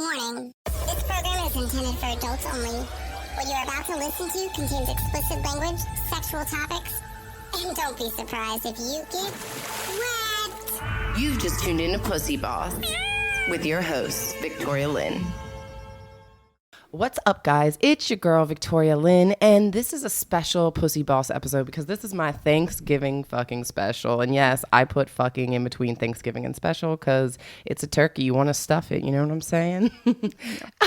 Warning. This program is intended for adults only. What you are about to listen to contains explicit language, sexual topics, and don't be surprised if you get wet. You've just tuned in to PooseBoss with your host, Victoria Lynn. What's up, guys? It's your girl, Victoria Lynn, and this is a special PooseBoss episode because this is my Thanksgiving fucking special. And yes, I put fucking in between Thanksgiving and special because it's a turkey. You want to stuff it, you know what I'm saying?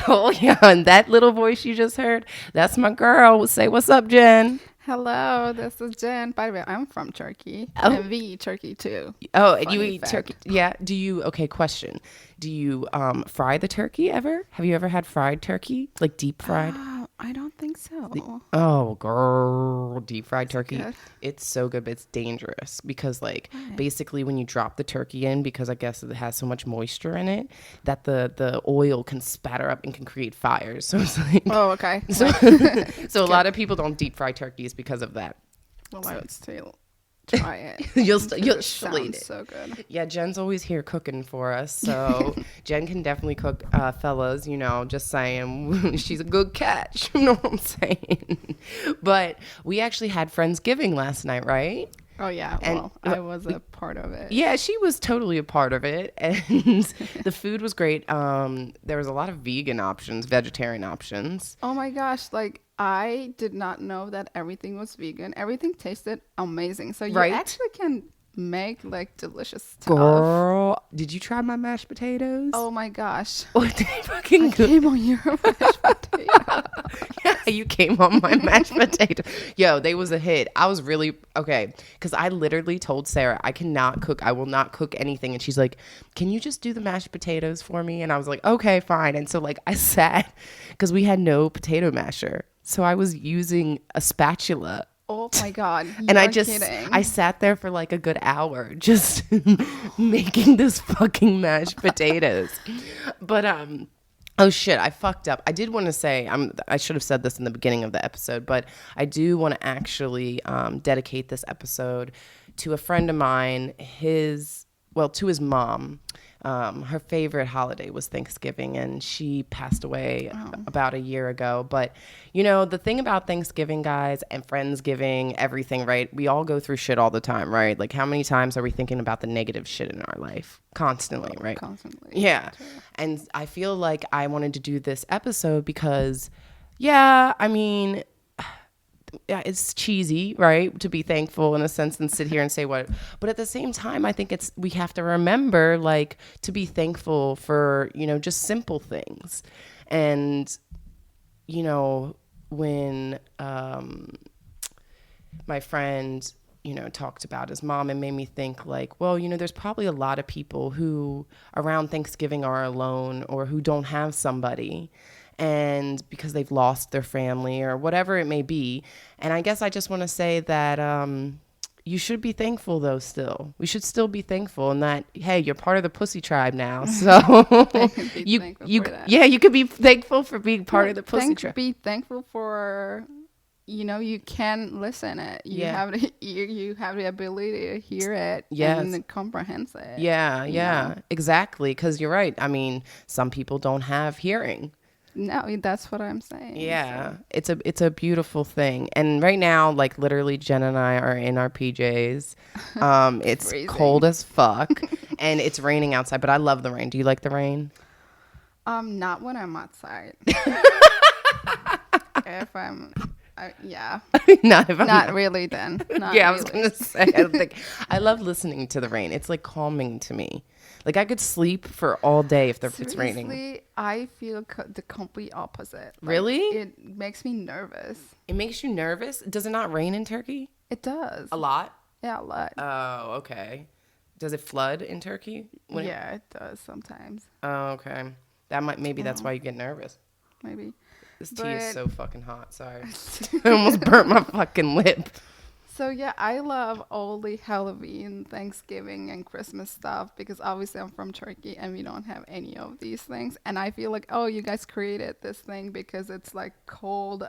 Oh, yeah, and that little voice you just heard, that's my girl. Say what's up, Jen. Hello, this is Jen. By the way, I'm from Turkey. Oh. And we eat turkey too. Oh, and you Funny eat fact. turkey? Yeah. Do you? Okay. Question. Do you fry the turkey ever? Have you ever had fried turkey, like deep fried? I don't think so. Oh, girl, deep fried turkey. good? It's so good, but it's dangerous because, like, basically when you drop the turkey in, because I guess it has so much moisture in it, that the oil can spatter up and can create fires. So it's like, Oh, okay. so a lot of people don't deep fry turkeys because of that. Well, I would still try it. You'll It slate sounds it. so good. Yeah, Jen's always here cooking for us, so Jen can definitely cook, fellas, you know, just saying. She's a good catch, you know what I'm saying? But we actually had Friendsgiving last night, right? Oh, yeah. And- Well, I was a part of it. Yeah, she was totally a part of it, and the food was great. There was a lot of vegan options, vegetarian options. Oh, my gosh. Like, I did not know that everything was vegan. Everything tasted amazing. So you Right? actually can make, like, delicious stuff. Girl, did you try my mashed potatoes? Oh, my gosh. Oh, they fucking good. Came on your mashed potato. Yeah, you came on my mashed potato. Yo, they was a hit. I was really, okay, because I literally told Sarah, I cannot cook. I will not cook anything. And she's like, can you just do the mashed potatoes for me? And I was like, okay, fine. And so, like, I sat, because we had no potato masher. So I was using a spatula. Oh, my God. And I You're just, kidding. I sat there for like a good hour just making this fucking mashed potatoes. But, oh shit, I fucked up. I did want to say, I should have said this in the beginning of the episode, but I do want to actually dedicate this episode to a friend of mine, to his mom. Her favorite holiday was Thanksgiving, and she passed away about a year ago. But, you know, the thing about Thanksgiving, guys, and Friendsgiving, everything, right? We all go through shit all the time, right? Like, how many times are we thinking about the negative shit in our life? Constantly, right? Constantly. Yeah. And I feel like I wanted to do this episode because, yeah, I mean, yeah, it's cheesy, right? To be thankful in a sense and sit here and say what, but at the same time, I think we have to remember, like, to be thankful for, you know, just simple things. And, you know, when my friend, you know, talked about his mom, and made me think, like, well, you know, there's probably a lot of people who around Thanksgiving are alone or who don't have somebody, and because they've lost their family or whatever it may be. And I guess I just want to say that you should be thankful, though. Still, we should still be thankful, and that, hey, you're part of the pussy tribe now. So you could be thankful for being part of the pussy tribe. Be thankful for, you know, you can listen it. You Yeah. have the ear, you have the ability to hear it and comprehend it. Yeah, exactly. Because you're right. I mean, some people don't have hearing. No, that's what I'm saying. Yeah, so. It's a beautiful thing. And right now, like, literally, Jen and I are in our PJs. It's freezing. cold as fuck, and it's raining outside. But I love the rain. Do you like the rain? Not when I'm outside. If I'm, yeah. Not if I'm Not really then. Not yeah, I was really. gonna say. I love listening to the rain. It's like calming to me. Like, I could sleep for all day if it's raining. Seriously, I feel the complete opposite. Like, Really? It makes me nervous. It makes you nervous? Does it not rain in Turkey? It does. A lot? Yeah, a lot. Oh, okay. Does it flood in Turkey? Yeah, it does sometimes. Oh, okay. Maybe that's why you get nervous. Maybe. This tea is But- so fucking hot. Sorry. I almost burnt my fucking lip. So yeah, I love all the Halloween, Thanksgiving, and Christmas stuff because obviously I'm from Turkey and we don't have any of these things. And I feel like, oh, you guys created this thing because it's like cold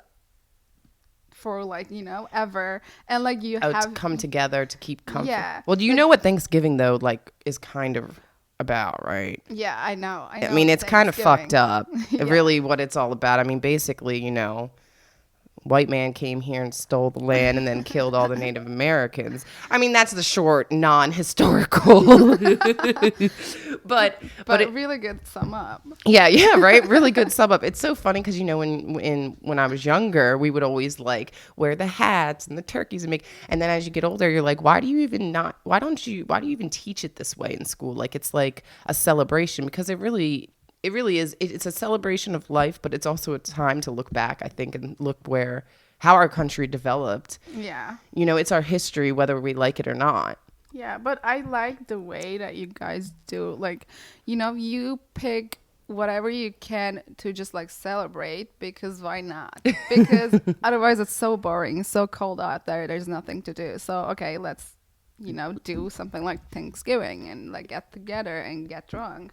for like, you know, ever. And like you To have come together to keep comfort. Yeah. Well, do you know what Thanksgiving though, like, is kind of about, right? Yeah, I know. I mean, it's kind of fucked up. Yeah. Really, what it's all about. I mean, basically, white man came here and stole the land and then killed all the Native Americans. I mean, that's the short, non-historical. but it, really good sum up. yeah, right. Really good sum up. It's so funny because when I was younger, we would always like wear the hats and the turkeys and then as you get older, you're like, why do you even teach it this way in school? Like it's like a celebration because it really is. It's a celebration of life, but it's also a time to look back, I think, and look how our country developed. Yeah. It's our history, whether we like it or not. Yeah, but I like the way that you guys do. Like, you pick whatever you can to just like celebrate because why not? Because otherwise it's so boring, so cold out there. There's nothing to do. So, okay, let's do something like Thanksgiving and like get together and get drunk.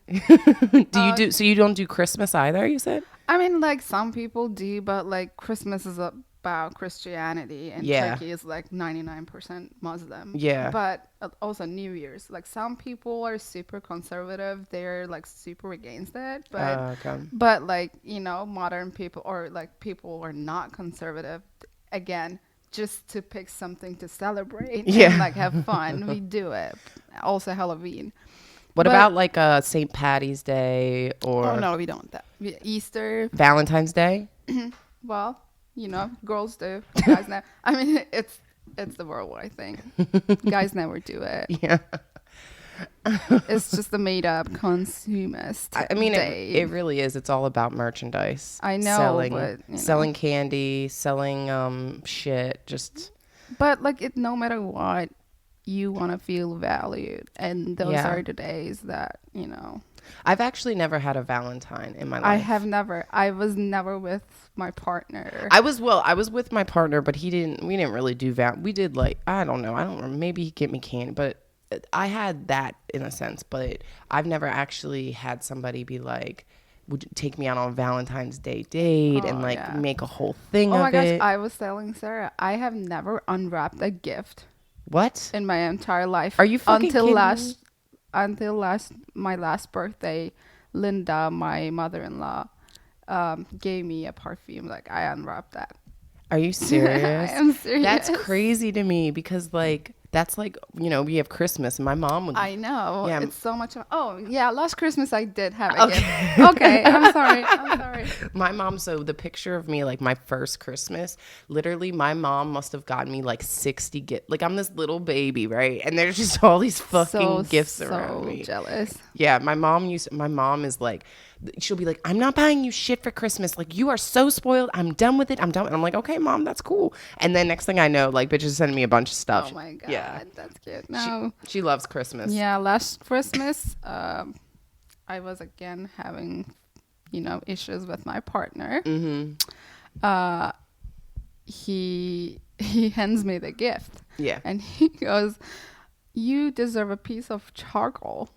So you don't do Christmas either, you said? I mean, like some people do, but like Christmas is about Christianity and Turkey is like 99% Muslim. Yeah. But also New Year's, like some people are super conservative. They're like super against it. But, but like, modern people or like people who are not conservative, again, just to pick something to celebrate and like have fun. We do it. Also Halloween. What about like St. Patty's Day or? Oh no, we don't. Easter. Valentine's Day. Well, girls do. Guys never. I mean, it's the worldwide thing. Guys never do it. Yeah. It's just a made up consumist. I mean, day. It really is. It's all about merchandise. I know, selling candy, selling shit. Just. But like no matter what, you want to feel valued, and those are the days that I've actually never had a Valentine in my life. I have never. I was never with my partner. I was with my partner, but we didn't really do we did like, I don't know. I don't remember. Maybe he'd get me candy, but I had that in a sense, but I've never actually had somebody be like, would you take me out on a Valentine's Day date and like make a whole thing of it. Oh my gosh, I was telling Sarah, I have never unwrapped a gift. What? In my entire life. Are you fucking kidding me? Until my last birthday, Linda, my mother-in-law, gave me a perfume. Like I unwrapped that. Are you serious? I am serious. That's crazy to me because like that's like, we have Christmas and my mom would. I know. Yeah. It's so much. Oh yeah, last Christmas I did have a gift. Okay, I'm sorry. My mom, so the picture of me, like my first Christmas, literally my mom must have gotten me like 60 gifts. Like I'm this little baby, right? And there's just all these fucking gifts around me. So jealous. Yeah, my mom is like, she'll be like, I'm not buying you shit for Christmas. Like, you are so spoiled. I'm done with it. I'm done. And I'm like, okay, Mom, that's cool. And then next thing I know, like, bitches sending me a bunch of stuff. Oh, my God. Yeah. That's cute. No. She loves Christmas. Yeah, last Christmas, I was, again, having, issues with my partner. Mm-hmm. He hands me the gift. Yeah. And he goes, you deserve a piece of charcoal.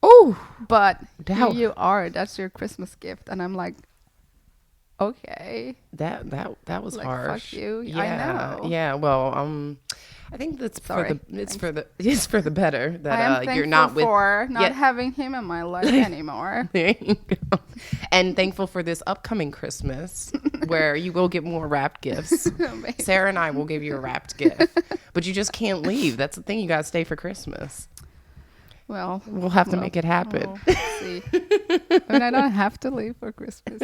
Oh, but here you are. That's your Christmas gift, and I'm like, okay. That was like, harsh. Fuck you. Yeah, I know. Yeah. Well, I think that's for the better that you're not with for not having him in my life anymore. There you go. And thankful for this upcoming Christmas where you will get more wrapped gifts. Sarah and I will give you a wrapped gift, but you just can't leave. That's the thing. You got to stay for Christmas. Well, we'll have to make it happen. We'll see. I mean, I don't have to leave for Christmas.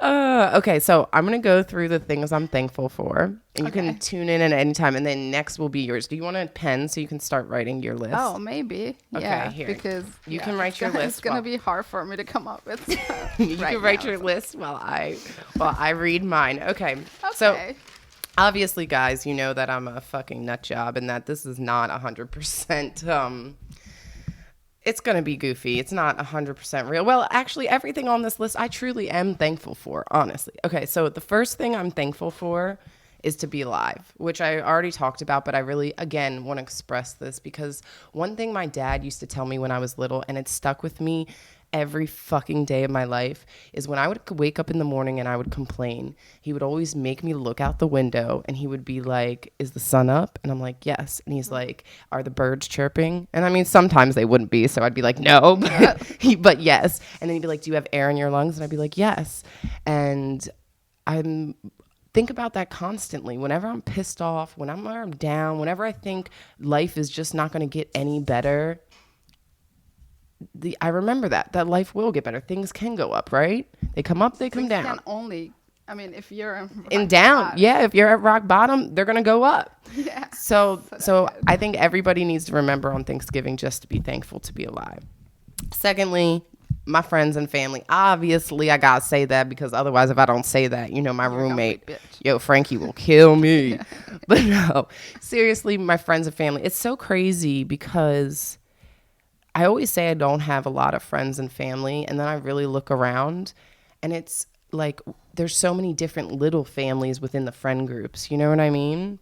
Okay, so I'm going to go through the things I'm thankful for. And you can tune in at any time. And then next will be yours. Do you want a pen so you can start writing your list? Oh, maybe. Okay, yeah, here. because you can write your list. It's going to be hard for me to come up with stuff. You can write your list while I read mine. Okay. So obviously, guys, you know that I'm a fucking nut job and that this is not 100%. It's going to be goofy. It's not 100% real. Well, actually, everything on this list I truly am thankful for, honestly. Okay, so the first thing I'm thankful for is to be alive, which I already talked about, but I really, again, want to express this because one thing my dad used to tell me when I was little, and it stuck with me every fucking day of my life is when I would wake up in the morning and I would complain. He would always make me look out the window and he would be like, is the sun up? And I'm like, yes. And he's like, are the birds chirping? And I mean, sometimes they wouldn't be. So I'd be like, no, but yes. And then he'd be like, do you have air in your lungs? And I'd be like, yes. And think about that constantly. Whenever I'm pissed off, whenever I'm down, whenever I think life is just not going to get any better, I remember that life will get better. Things can go up, right? They come up, they come down. Can only, I mean, if you're in down, yeah. If you're at rock bottom, they're gonna go up. Yeah. So I think everybody needs to remember on Thanksgiving just to be thankful to be alive. Secondly, my friends and family. Obviously, I gotta say that because otherwise, if I don't say that, my roommate, Frankie, will kill me. Yeah. But no, seriously, my friends and family. It's so crazy because I always say I don't have a lot of friends and family, and then I really look around, and it's like there's so many different little families within the friend groups. You know what I mean?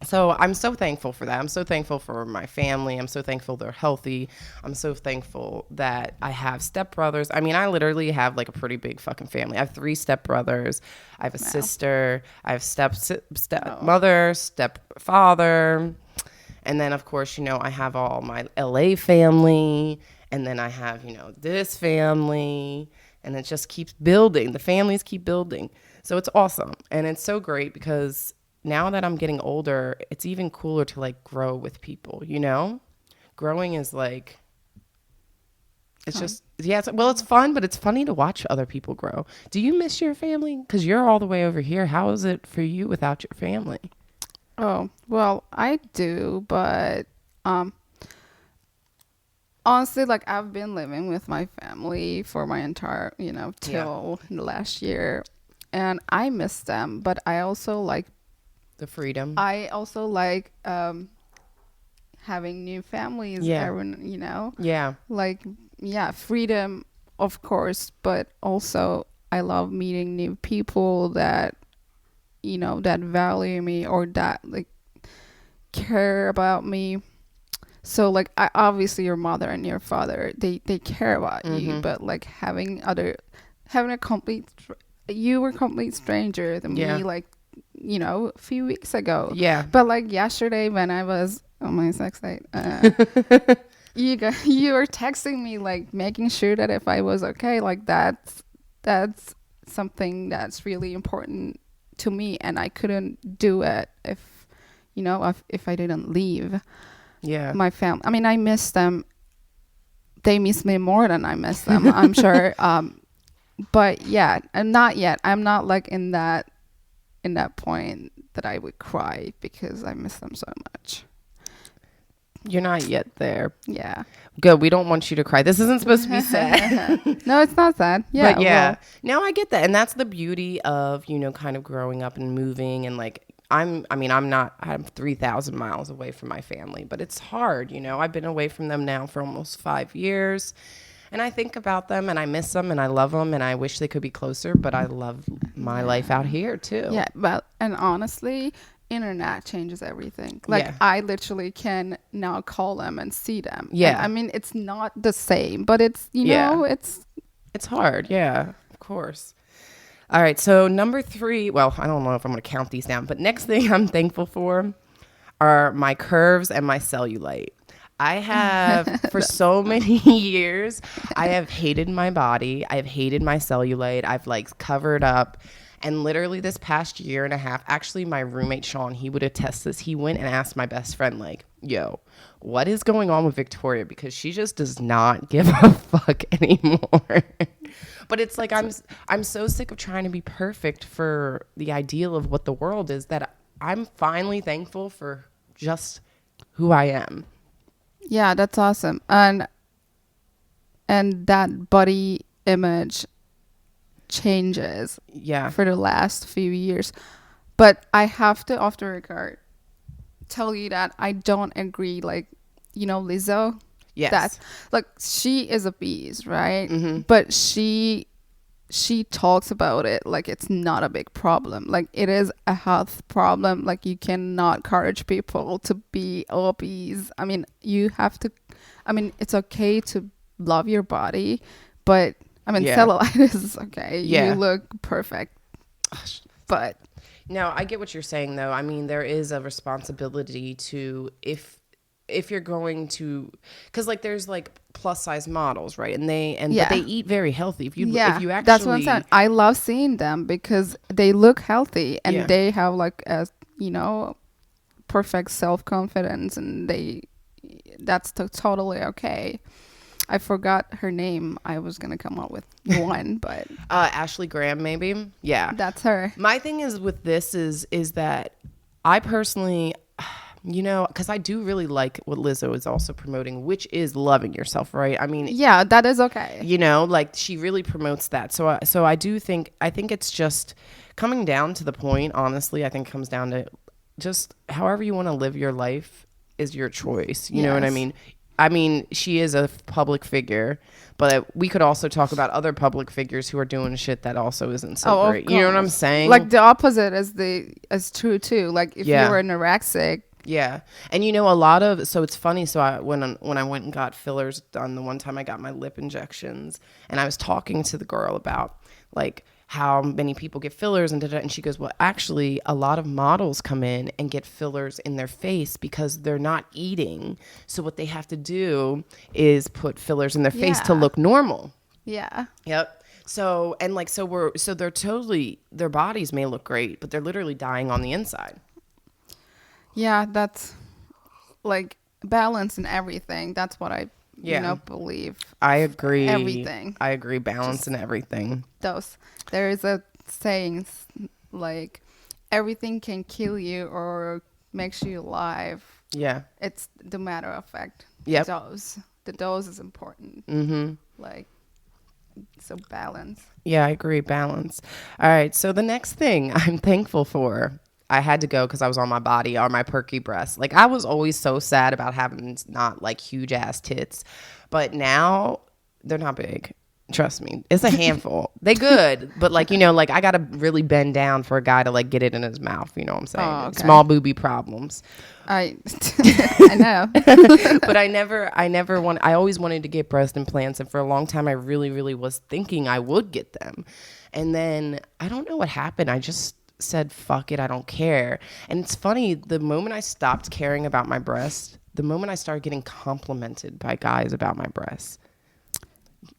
So I'm so thankful for that. I'm so thankful for my family. I'm so thankful they're healthy. I'm so thankful that I have stepbrothers. I mean, I literally have like a pretty big fucking family. I have 3 stepbrothers. I have a sister. I have stepmother, stepfather. And then, of course, I have all my LA family. And then I have, this family. And it just keeps building. The families keep building. So it's awesome. And it's so great because now that I'm getting older, it's even cooler to like grow with people, Growing is like, it's fun. It's fun, but it's funny to watch other people grow. Do you miss your family? Because you're all the way over here. How is it for you without your family? Oh, well, I do, but honestly, like I've been living with my family for my entire, till last year, and I miss them, but I also like the freedom. I also like having new families. Yeah. Yeah. Like, freedom, of course, but also I love meeting new people that that value me or that like care about me. So like obviously your mother and your father, they care about you, but like having a complete you were a complete stranger than me like a few weeks ago. Yeah. But like yesterday when I was on my sex date, you were texting me like making sure that if I was okay, like that's something that's really important to me, and I couldn't do it if I didn't leave my family. I mean, I miss them. They miss me more than I miss them, I'm sure. But yeah, I'm not yet. I'm not like in that point that I would cry because I miss them so much. You're not yet there. Yeah. Good. We don't want you to cry. This isn't supposed to be sad. No, it's not sad. Yeah. But yeah. No, I get that. And that's the beauty of, kind of growing up and moving. And like, I'm 3,000 miles away from my family, but it's hard. I've been away from them now for almost 5 years. And I think about them and I miss them and I love them and I wish they could be closer, but I love my life out here too. Yeah. And honestly, internet changes everything. Like I literally can now call them and see them. Yeah. And, I mean, it's not the same, but it's, it's hard. Yeah, of course. All right. So number 3, well, I don't know if I'm going to count these down, but next thing I'm thankful for are my curves and my cellulite. I have, for so many years, I have hated my body. I've hated my cellulite. I've like covered up. And literally this past year and a half, actually my roommate, Sean, he would attest this. He went and asked my best friend, like, yo, what is going on with Victoria? Because she just does not give a fuck anymore. But it's like, I'm so sick of trying to be perfect for the ideal of what the world is that I'm finally thankful for just who I am. Yeah, that's awesome. And that body image changes for the last few years. But I have to, off the record, tell you that I don't agree. Like, Lizzo. Yes. That, like, she is a beast, right? Mm-hmm. But she talks about it like it's not a big problem. Like, it is a health problem. Like, you cannot encourage people to be obese. I mean, it's okay to love your body, but I mean, Yeah. cellulitis is okay. Yeah. You look perfect, but No, I get what you're saying though. I mean, there is a responsibility to if you're going to, because like there's like plus size models, right? And but they eat very healthy. If you actually, that's what I'm saying. I love seeing them because they look healthy and they have like a perfect self confidence, and that's totally okay. I forgot her name. I was gonna come up with one, but Ashley Graham, maybe. Yeah, that's her. My thing is with this is that I personally, because I do really like what Lizzo is also promoting, which is loving yourself, right? I mean, yeah, that is okay. Like she really promotes that. So I think it's just coming down to the point. Honestly, I think it comes down to just however you want to live your life is your choice. You know what I mean? I mean, she is a public figure, but we could also talk about other public figures who are doing shit that also isn't so great. You know what I'm saying? Like the opposite is true too. Like if you were anorexic. Yeah. And a lot of, so it's funny. So when I went and got fillers done, the one time I got my lip injections, and I was talking to the girl about like how many people get fillers and she goes, well, actually a lot of models come in and get fillers in their face because they're not eating. So what they have to do is put fillers in their face to look normal. Yeah. Yep. So, and like, so they're totally, their bodies may look great, but they're literally dying on the inside. Yeah. That's like balance in everything. That's what I believe. I agree. Everything. I agree. Balance in everything. There is a saying like everything can kill you or makes you alive. Yeah. It's the matter of fact. Yep. The dose is important. Mm-hmm. Like, so balance. Yeah, I agree. Balance. All right. So the next thing I'm thankful for, I had to go because I was on my body, are my perky breasts. Like I was always so sad about having not like huge ass tits, but now they're not big. Trust me, it's a handful. They good, but like like I gotta really bend down for a guy to like get it in his mouth. You know what I'm saying? Oh, okay. Small booby problems. I know. But I always wanted to get breast implants, and for a long time I really, really was thinking I would get them, and then I don't know what happened. I just said fuck it, I don't care. And it's funny, the moment I stopped caring about my breast, the moment I started getting complimented by guys about my breasts.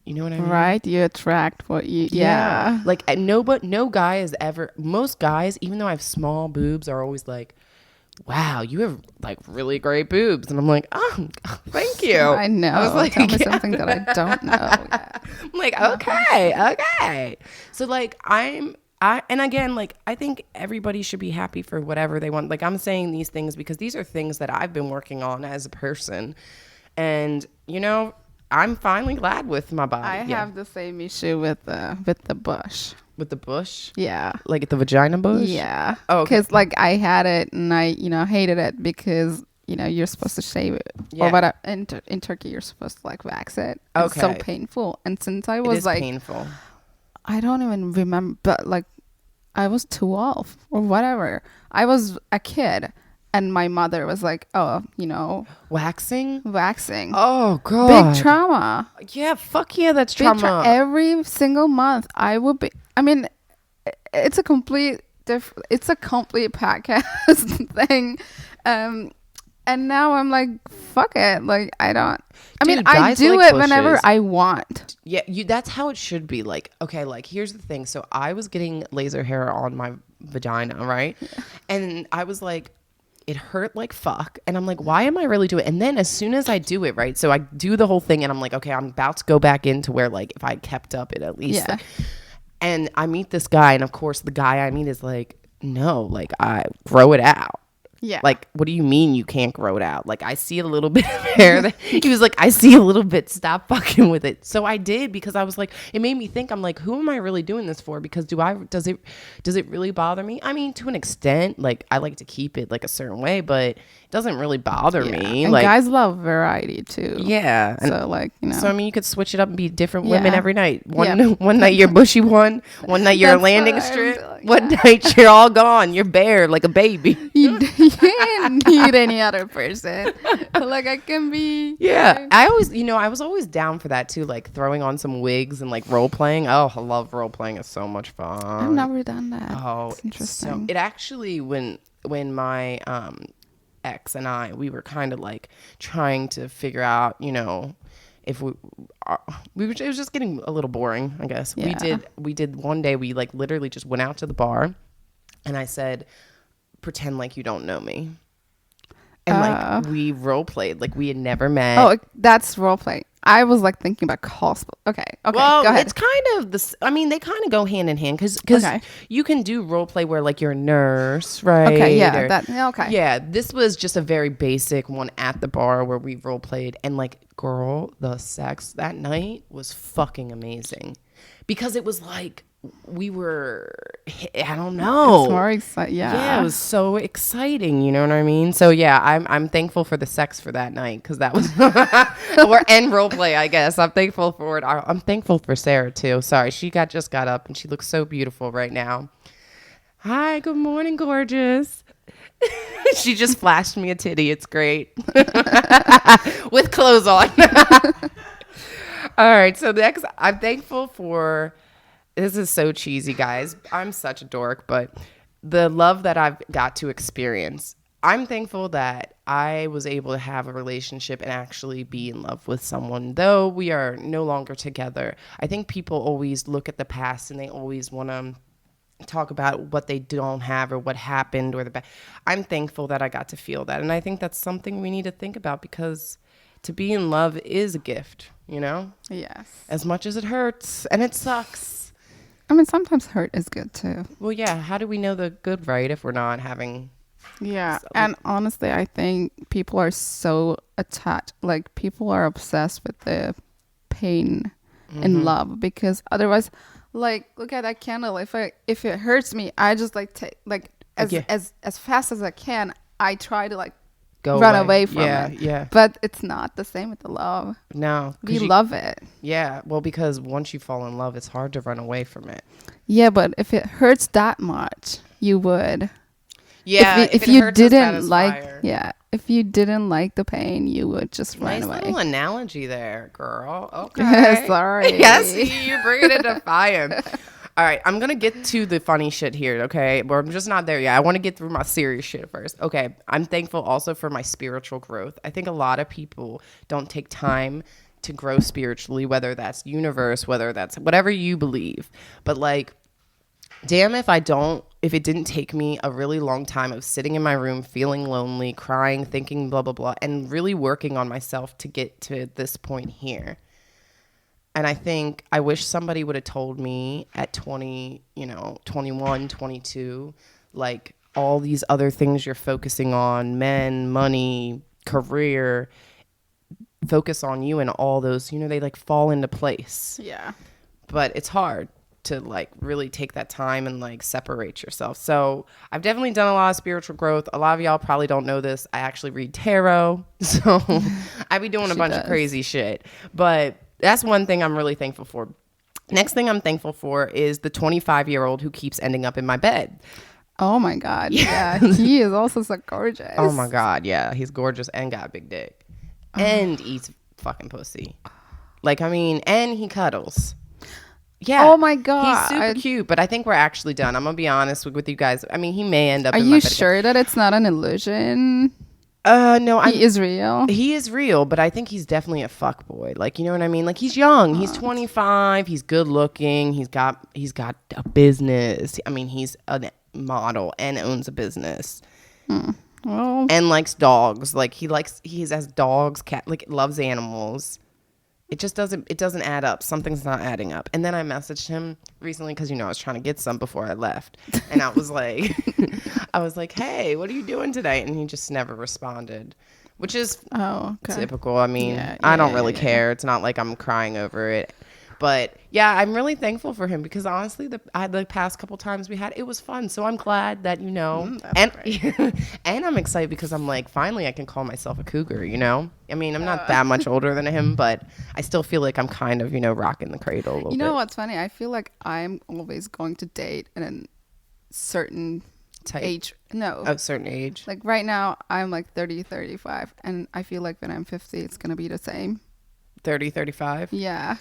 You know what I mean? Right, you attract what you like no guy has ever, most guys, even though I have small boobs, are always like, wow, you have like really great boobs. And I'm like, oh, thank you. I know. I was like, tell me something that I don't know. Yeah. I'm like, okay. So like and again, like I think everybody should be happy for whatever they want. Like I'm saying these things because these are things that I've been working on as a person. And I'm finally glad with my body. I have the same issue with the bush. With the bush? Yeah. Like the vagina bush? Yeah. Oh, okay. Because like I had it and I, hated it because, you're supposed to shave it. Yeah. Or what in Turkey, you're supposed to like wax it. Okay. It's so painful. And since I was like, painful. I don't even remember, but like I was 12 or whatever. I was a kid. And my mother was like, oh, waxing. Oh, God. Big trauma. Yeah, fuck yeah, that's trauma. Every single month, I would be. I mean, it's a complete podcast thing. And now I'm like, fuck it. Like, I don't. I do it whenever I want. Yeah, that's how it should be. Like, okay, like here's the thing. So I was getting laser hair on my vagina, right? Yeah. And I was like, it hurt like fuck. And I'm like, why am I really doing it? And then as soon as I do it, right? So I do the whole thing and I'm like, okay, I'm about to go back into where like if I kept up it at least. Yeah. Like, and I meet this guy, and of course the guy I meet is like, no, like I grow it out. Yeah. Like, what do you mean you can't grow it out? Like, I see a little bit of hair. He was like, I see a little bit. Stop fucking with it. So I did, because I was like, it made me think. I'm like, who am I really doing this for? Because does it really bother me? I mean, to an extent, like I like to keep it like a certain way, but it doesn't really bother me. And like, guys love variety too. Yeah. So like, So I mean, you could switch it up and be different women every night. One night you're bushy one night you're a landing strip. What night you're all gone. You're bare like a baby. You can't need any other person. Like I can be. Yeah. I always, I was always down for that too. Like throwing on some wigs and like role playing. Oh, I love role playing. It's so much fun. I've never done that. Oh, it's interesting. So, it actually, when my ex and we were kind of like trying to figure out, if it was just getting a little boring, I guess. Yeah. We did one day, we like literally just went out to the bar and I said, pretend like you don't know me. And like we role played like we had never met. Oh, that's role play. I was like thinking about cosplay. Okay. Well, go ahead. it's kind of this. I mean, they kind of go hand in hand because you can do role play where like you're a nurse, right? Okay. Yeah. Okay. Yeah. This was just a very basic one at the bar where we role played, and like, girl, the sex that night was fucking amazing because it was like we were. I don't know. It's more exciting. Yeah, it was so exciting. You know what I mean? So yeah, I'm thankful for the sex for that night because that was and role play. I guess I'm thankful for it. I'm thankful for Sarah too. Sorry, she just got up and she looks so beautiful right now. Hi, good morning, gorgeous. She just flashed me a titty. It's great with clothes on. All right, so next, I'm thankful for. This is so cheesy, guys. I'm such a dork, but the love that I've got to experience. I'm thankful that I was able to have a relationship and actually be in love with someone, though we are no longer together. I think people always look at the past and they always want to talk about what they don't have or what happened or I'm thankful that I got to feel that. And I think that's something we need to think about because to be in love is a gift, Yes. As much as it hurts and it sucks. I mean, sometimes hurt is good too. Well, yeah. How do we know the good, right, if we're not having... Yeah. And honestly, I think people are so attached. Like, people are obsessed with the pain in love because otherwise, like, look at that candle. If it hurts me, I just like take as fast as I can. I try to like run away from it. Yeah. But it's not the same with the love. No. We love it. Yeah. Well, because once you fall in love, it's hard to run away from it. Yeah, but if it hurts that much, you would. Yeah. If you didn't if you didn't like the pain, you would just run away. Nice little analogy there, girl. Okay. Sorry. Yes, you're bringing it to fire. All right, I'm going to get to the funny shit here, okay? But I'm just not there yet. I want to get through my serious shit first. Okay, I'm thankful also for my spiritual growth. I think a lot of people don't take time to grow spiritually, whether that's universe, whether that's whatever you believe. But like, damn if it didn't take me a really long time of sitting in my room, feeling lonely, crying, thinking blah, blah, blah, and really working on myself to get to this point here. And I think I wish somebody would have told me at 20, 21, 22, like all these other things you're focusing on, men, money, career, focus on you and all those, they like fall into place. Yeah. But it's hard to like really take that time and like separate yourself. So I've definitely done a lot of spiritual growth. A lot of y'all probably don't know this. I actually read tarot. So I be doing a bunch of crazy shit. But that's one thing I'm really thankful for. Next thing I'm thankful for is the 25-year-old who keeps ending up in my bed. Oh my God. Yeah. He is also so gorgeous. Oh my God. Yeah. He's gorgeous and got a big dick. And eats fucking pussy. Like, I mean, and he cuddles. Yeah. Oh my God. He's super cute, but I think we're actually done. I'm going to be honest with you guys. I mean, he may end up in my bed. Are you sure that it's not an illusion? No, he is real. He is real, but I think he's definitely a fuck boy. Like, you know what I mean? Like, he's young. He's 25. He's good looking. He's got a business. I mean, he's a model and owns a business. Well, and likes dogs. Like, he has dogs, cat, like, loves animals. It just doesn't add up. Something's not adding up. And then I messaged him recently because, I was trying to get some before I left. And I was like, hey, what are you doing today? And he just never responded, which is typical. I mean, I don't really care. It's not like I'm crying over it. But yeah, I'm really thankful for him because honestly, the past couple times we had, it was fun. So I'm glad that, and and I'm excited because I'm like, finally I can call myself a cougar, I mean, I'm not that much older than him, but I still feel like I'm kind of, rocking the cradle a little bit. You know what's funny? I feel like I'm always going to date and then certain Type. age. No. Of certain age. Like right now, I'm like 30, 35. And I feel like when I'm 50, it's going to be the same. 30, 35? Yeah.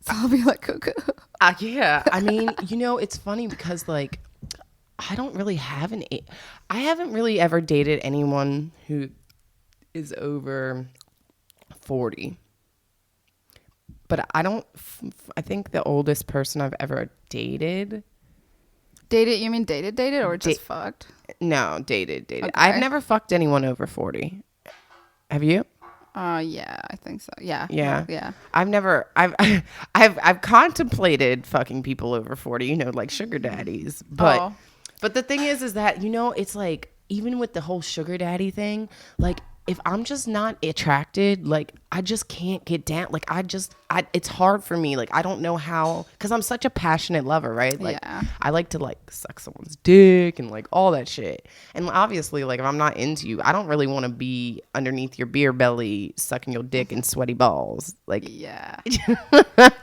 So I'll be like, okay. Yeah. I mean, it's funny because like I don't really have I haven't really ever dated anyone who is over 40. But I think the oldest person I've ever dated. Dated? You mean dated or just fucked? No, dated. Okay. I've never fucked anyone over 40. Have you? Yeah, I think so. Yeah. Yeah. Yeah. I've contemplated fucking people over 40, like sugar daddies. But the thing is that, it's like, even with the whole sugar daddy thing, like, if I'm just not attracted, like, I just can't get down. Like, it's hard for me. Like, I don't know how, because I'm such a passionate lover, right? Like, Yeah. I like to, like, suck someone's dick and, like, all that shit. And obviously, like, if I'm not into you, I don't really want to be underneath your beer belly sucking your dick and sweaty balls. Like, yeah.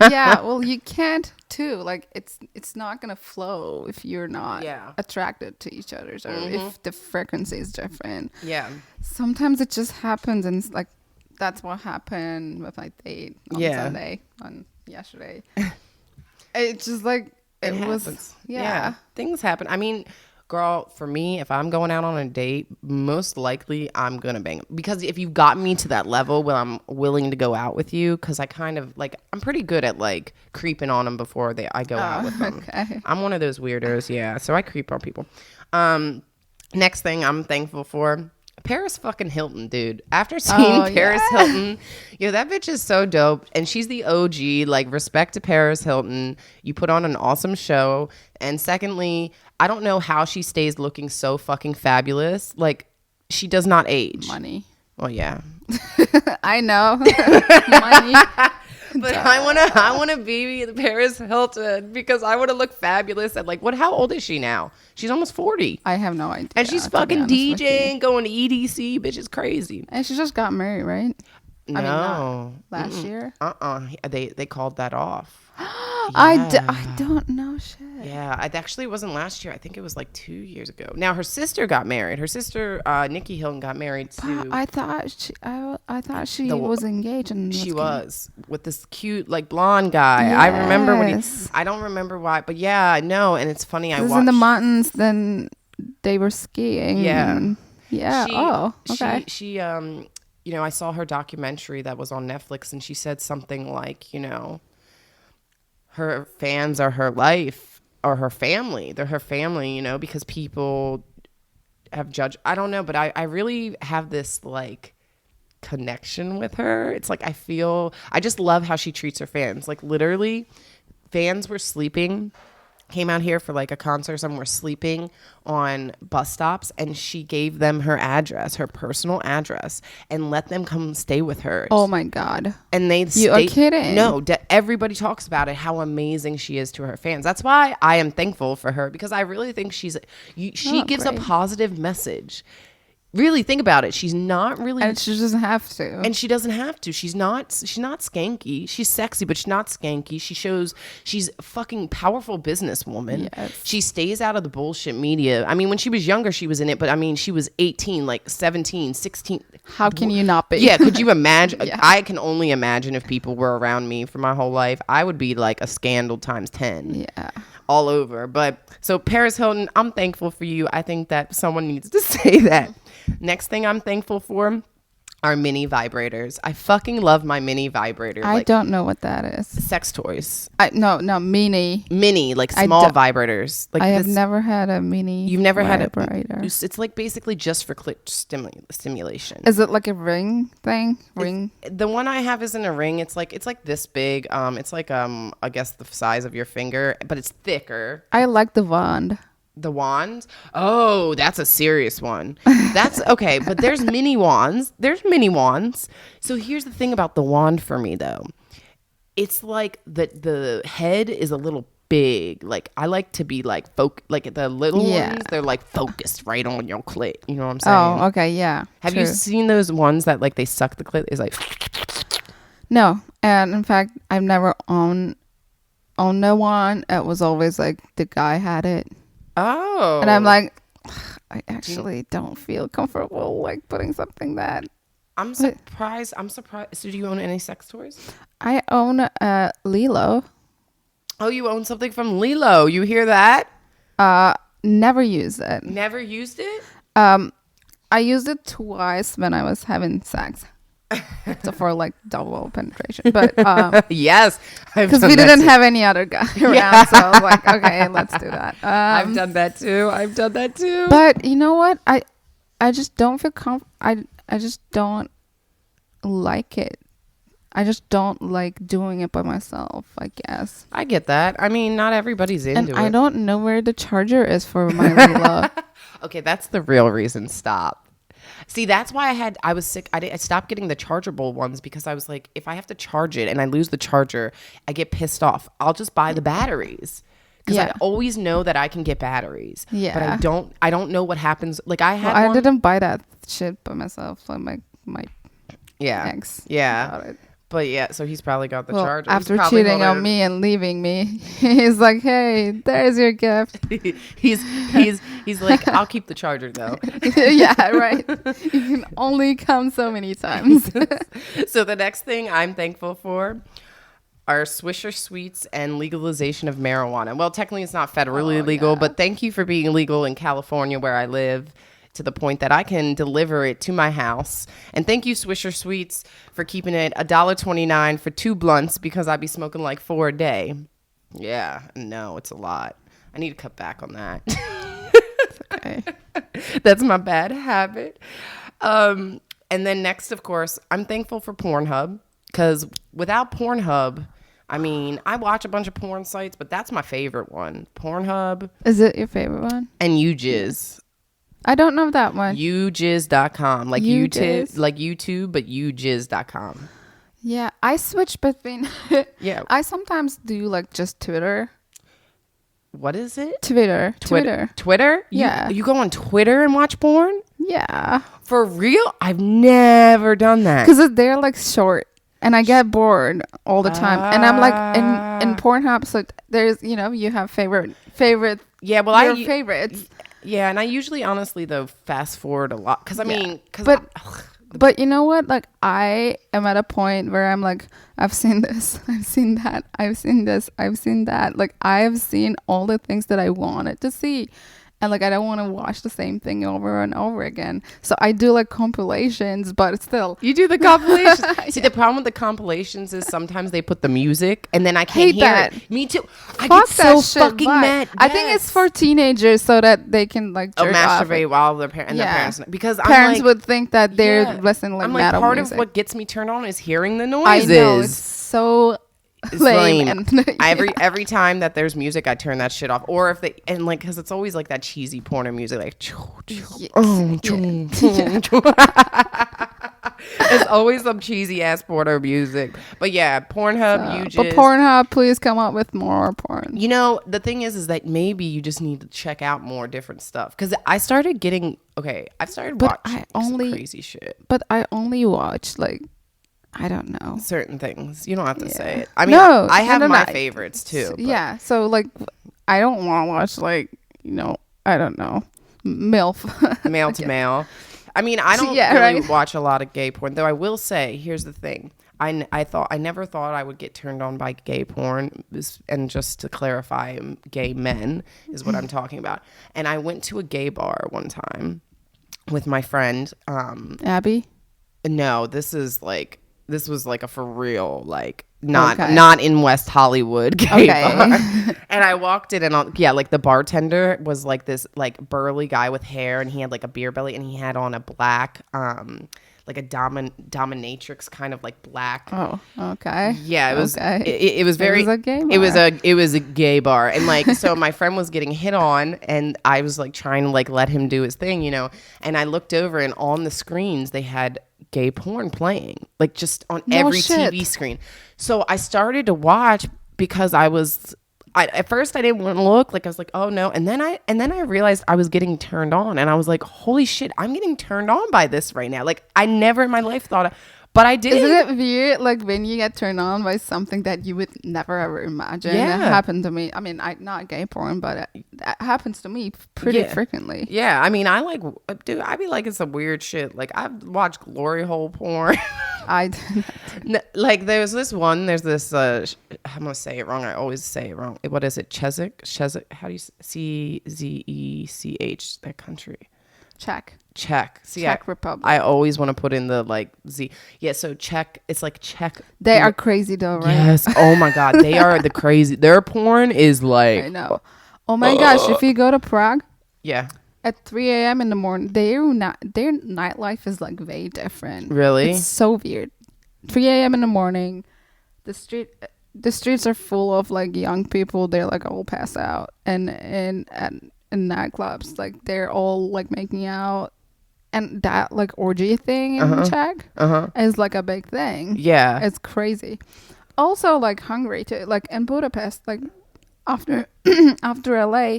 Yeah, well, you can't, too. Like, it's not going to flow if you're not attracted to each other, or if the frequency is different. Yeah. Sometimes it just happens, and it's like, that's what happened with my date on Sunday, on yesterday. It's just like, it was, happens. Yeah. Things happen. I mean, girl, for me, if I'm going out on a date, most likely I'm going to bang. Because if you've gotten me to that level where I'm willing to go out with you, because I kind of, like, I'm pretty good at, like, creeping on them before I go out with them. Okay. I'm one of those weirdos, yeah. So I creep on people. Next thing I'm thankful for, Paris fucking Hilton, dude. After seeing Paris Hilton, that bitch is so dope. And she's the OG. Like, respect to Paris Hilton. You put on an awesome show. And secondly, I don't know how she stays looking so fucking fabulous. Like, she does not age. Money. Well, yeah. I know. Money. But I want to be the Paris Hilton because I want to look fabulous. And like, how old is she now? She's almost 40. I have no idea. And she's fucking DJing, going to EDC. Bitch is crazy. And she just got married, right? No. I mean, not last year. They called that off. I don't know shit. Yeah, it actually wasn't last year. I think it was like 2 years ago. Now her sister got married. Her sister, Nikki Hilton, got married to. I thought she was engaged and she was with this cute like blonde guy. Yes. I remember when I don't remember why, but yeah, no. And it's funny. I watched in the mountains. Then they were skiing. Yeah. Yeah. Okay. She I saw her documentary that was on Netflix, and she said something like, her fans are her life or her family. They're her family, because people have judged. I don't know, but I really have this like connection with her. It's like I just love how she treats her fans. Like literally, fans were sleeping. Came out here for like a concert, some were sleeping on bus stops, and she gave them her address, her personal address, and let them come stay with her. Oh my God. And you are kidding. No, everybody talks about it, how amazing she is to her fans. That's why I am thankful for her, because I really think she gives great. a positive message. Really think about it. She's not really, and she doesn't have to. And she doesn't have to. She's not skanky. She's sexy, but she's not skanky. She's a fucking powerful businesswoman. Yes. She stays out of the bullshit media. I mean, when she was younger, she was in it, but I mean, she was 18, like 17, 16. How can you not be? Yeah, could you imagine? Yeah. I can only imagine if people were around me for my whole life. I would be like a scandal times 10. Yeah. All over. But so Paris Hilton, I'm thankful for you. I think that someone needs to say that. Next thing I'm thankful for are mini vibrators. I fucking love my mini vibrator. I don't know what that is. Sex toys. No, mini. Mini, like small vibrators. Like I have never had a mini. You've never vibrator. Had it. It's like basically just for clit stimulation. Is it like a ring thing? The one I have isn't a ring. It's like this big. It's like I guess the size of your finger, but it's thicker. I like the wand. The wand? Oh, that's a serious one. That's okay, but there's mini wands. There's mini wands. So here's the thing about the wand for me though. It's like the head is a little big. Like I like to be like like the little ones, they're like focused right on your clit. You know what I'm saying? Oh, okay, yeah. Have you seen those ones that like they suck the clit? It's like no. And in fact, I've never owned the one. It was always like the guy had it. Oh. And I'm like, I actually don't feel comfortable like putting something that. I'm surprised. So do you own any sex toys? I own Lilo. Oh, you own something from Lilo. You hear that? Never used it. Never used it? I used it twice when I was having sex. So for like double penetration. But yes. because we didn't have any other guy around. So I was like, okay, let's do that. I've done that too. But you know what? I just don't feel I just don't like it. I just don't like doing it by myself, I guess. I get that. I mean, not everybody's into it. I don't know where the charger is for my Lilo. Okay, that's the real reason. Stop. See, that's why I was sick. I stopped getting the chargeable ones because I was like, if I have to charge it and I lose the charger, I get pissed off. I'll just buy the batteries. Because I always know that I can get batteries. Yeah. But I don't know what happens. Like I didn't buy that shit by myself. So my ex. Yeah. About it. But yeah, so he's probably got the charger. After cheating on me and leaving me, he's like, "Hey, there's your gift." he's like, "I'll keep the charger though." Yeah, right. You can only come so many times. So the next thing I'm thankful for are Swisher Sweets and legalization of marijuana. Well, technically it's not federally legal, but thank you for being legal in California where I live, to the point that I can deliver it to my house. And thank you, Swisher Sweets, for keeping it $1.29 for 2 blunts, because I'd be smoking like 4 a day. Yeah, no, it's a lot. I need to cut back on that. Okay. That's my bad habit. And then next, of course, I'm thankful for Pornhub, because without Pornhub, I mean, I watch a bunch of porn sites, but that's my favorite one. Pornhub. Is it your favorite one? And YouJizz. I don't know that one. YouJizz.com. Like YouJizz? YouTube, but YouJizz.com. Yeah, I switch between. Yeah. I sometimes do like just Twitter. What is it? Twitter. Twitter? Yeah. You go on Twitter and watch porn? Yeah. For real? I've never done that. Because they're like short. And I get bored all the time. And I'm like, in Pornhub, so there's, you have favorite. Yeah, well, your favorites. Yeah, and I usually, honestly, though, fast forward a lot. Because, I mean, But you know what? Like, I am at a point where I'm like, I've seen this, I've seen that, I've seen this, I've seen that. Like, I've seen all the things that I wanted to see. And like, I don't want to watch the same thing over and over again. So I do like compilations, but still. You do the compilations. See, the problem with the compilations is sometimes they put the music and then I can't hear it. Me too. I get so fucking mad. I think it's for teenagers so that they can like jerk masturbate off. While their parents. Because parents would think that they're listening like metal part music. of what gets me turned on is hearing the noises. I know, it's so lame. And, every time that there's music, I turn that shit off. Or if they because it's always like that cheesy porno music, like it's always some cheesy ass porno music. But yeah, Pornhub, YouJizz. But Pornhub, please come up with more porn. The thing is that maybe you just need to check out more different stuff. Because I started getting I've started watching some crazy shit. But I only watch like, I don't know, certain things. You don't have to say it. I mean, I have my favorites too. Yeah. So like, I don't want to watch like, I don't know, MILF. Male to male. I mean, I don't really watch a lot of gay porn, though. I will say, here's the thing. I never thought I would get turned on by gay porn. And just to clarify, gay men is what I'm talking about. And I went to a gay bar one time with my friend. Abby? No, this was like a for real, like not in West Hollywood gay bar. And I walked in and like the bartender was like this like burly guy with hair, and he had like a beer belly, and he had on a black like a dominatrix kind of like black. Oh, okay. Yeah, it was. It was very. It was a gay bar. It was a gay bar, and like so, my friend was getting hit on, and I was like trying to like let him do his thing, And I looked over, and on the screens they had gay porn playing, like just on every TV screen. So I started to watch because at first I didn't want to look, like I was like, oh no, and then I realized I was getting turned on, and I was like, holy shit, I'm getting turned on by this right now. Like I never in my life thought But I did. Isn't it weird, like when you get turned on by something that you would never ever imagine? Yeah. It happened to me. I mean, not gay porn, but that happens to me pretty frequently. Yeah, I mean, I be liking some weird shit. Like, I've watched glory hole porn. I Like, there's this, I'm gonna say it wrong. I always say it wrong. What is it? Czech? How do you Czech? That country. Czech. See, Czech Republic. I always want to put in the like Z. Yeah, so Czech. It's like Czech. They are crazy though, right? Yes. Oh my God, they are the crazy. Their porn is like. I know. Oh my gosh, if you go to Prague. Yeah. At 3 a.m. in the morning, their nightlife is like way different. Really? It's so weird. 3 a.m. in the morning, the streets are full of like young people. They're like all passed out, and in nightclubs, like they're all like making out, and that like orgy thing in Czech is like a big thing. Yeah, it's crazy. Also, like Hungary too. Like in Budapest, like after LA.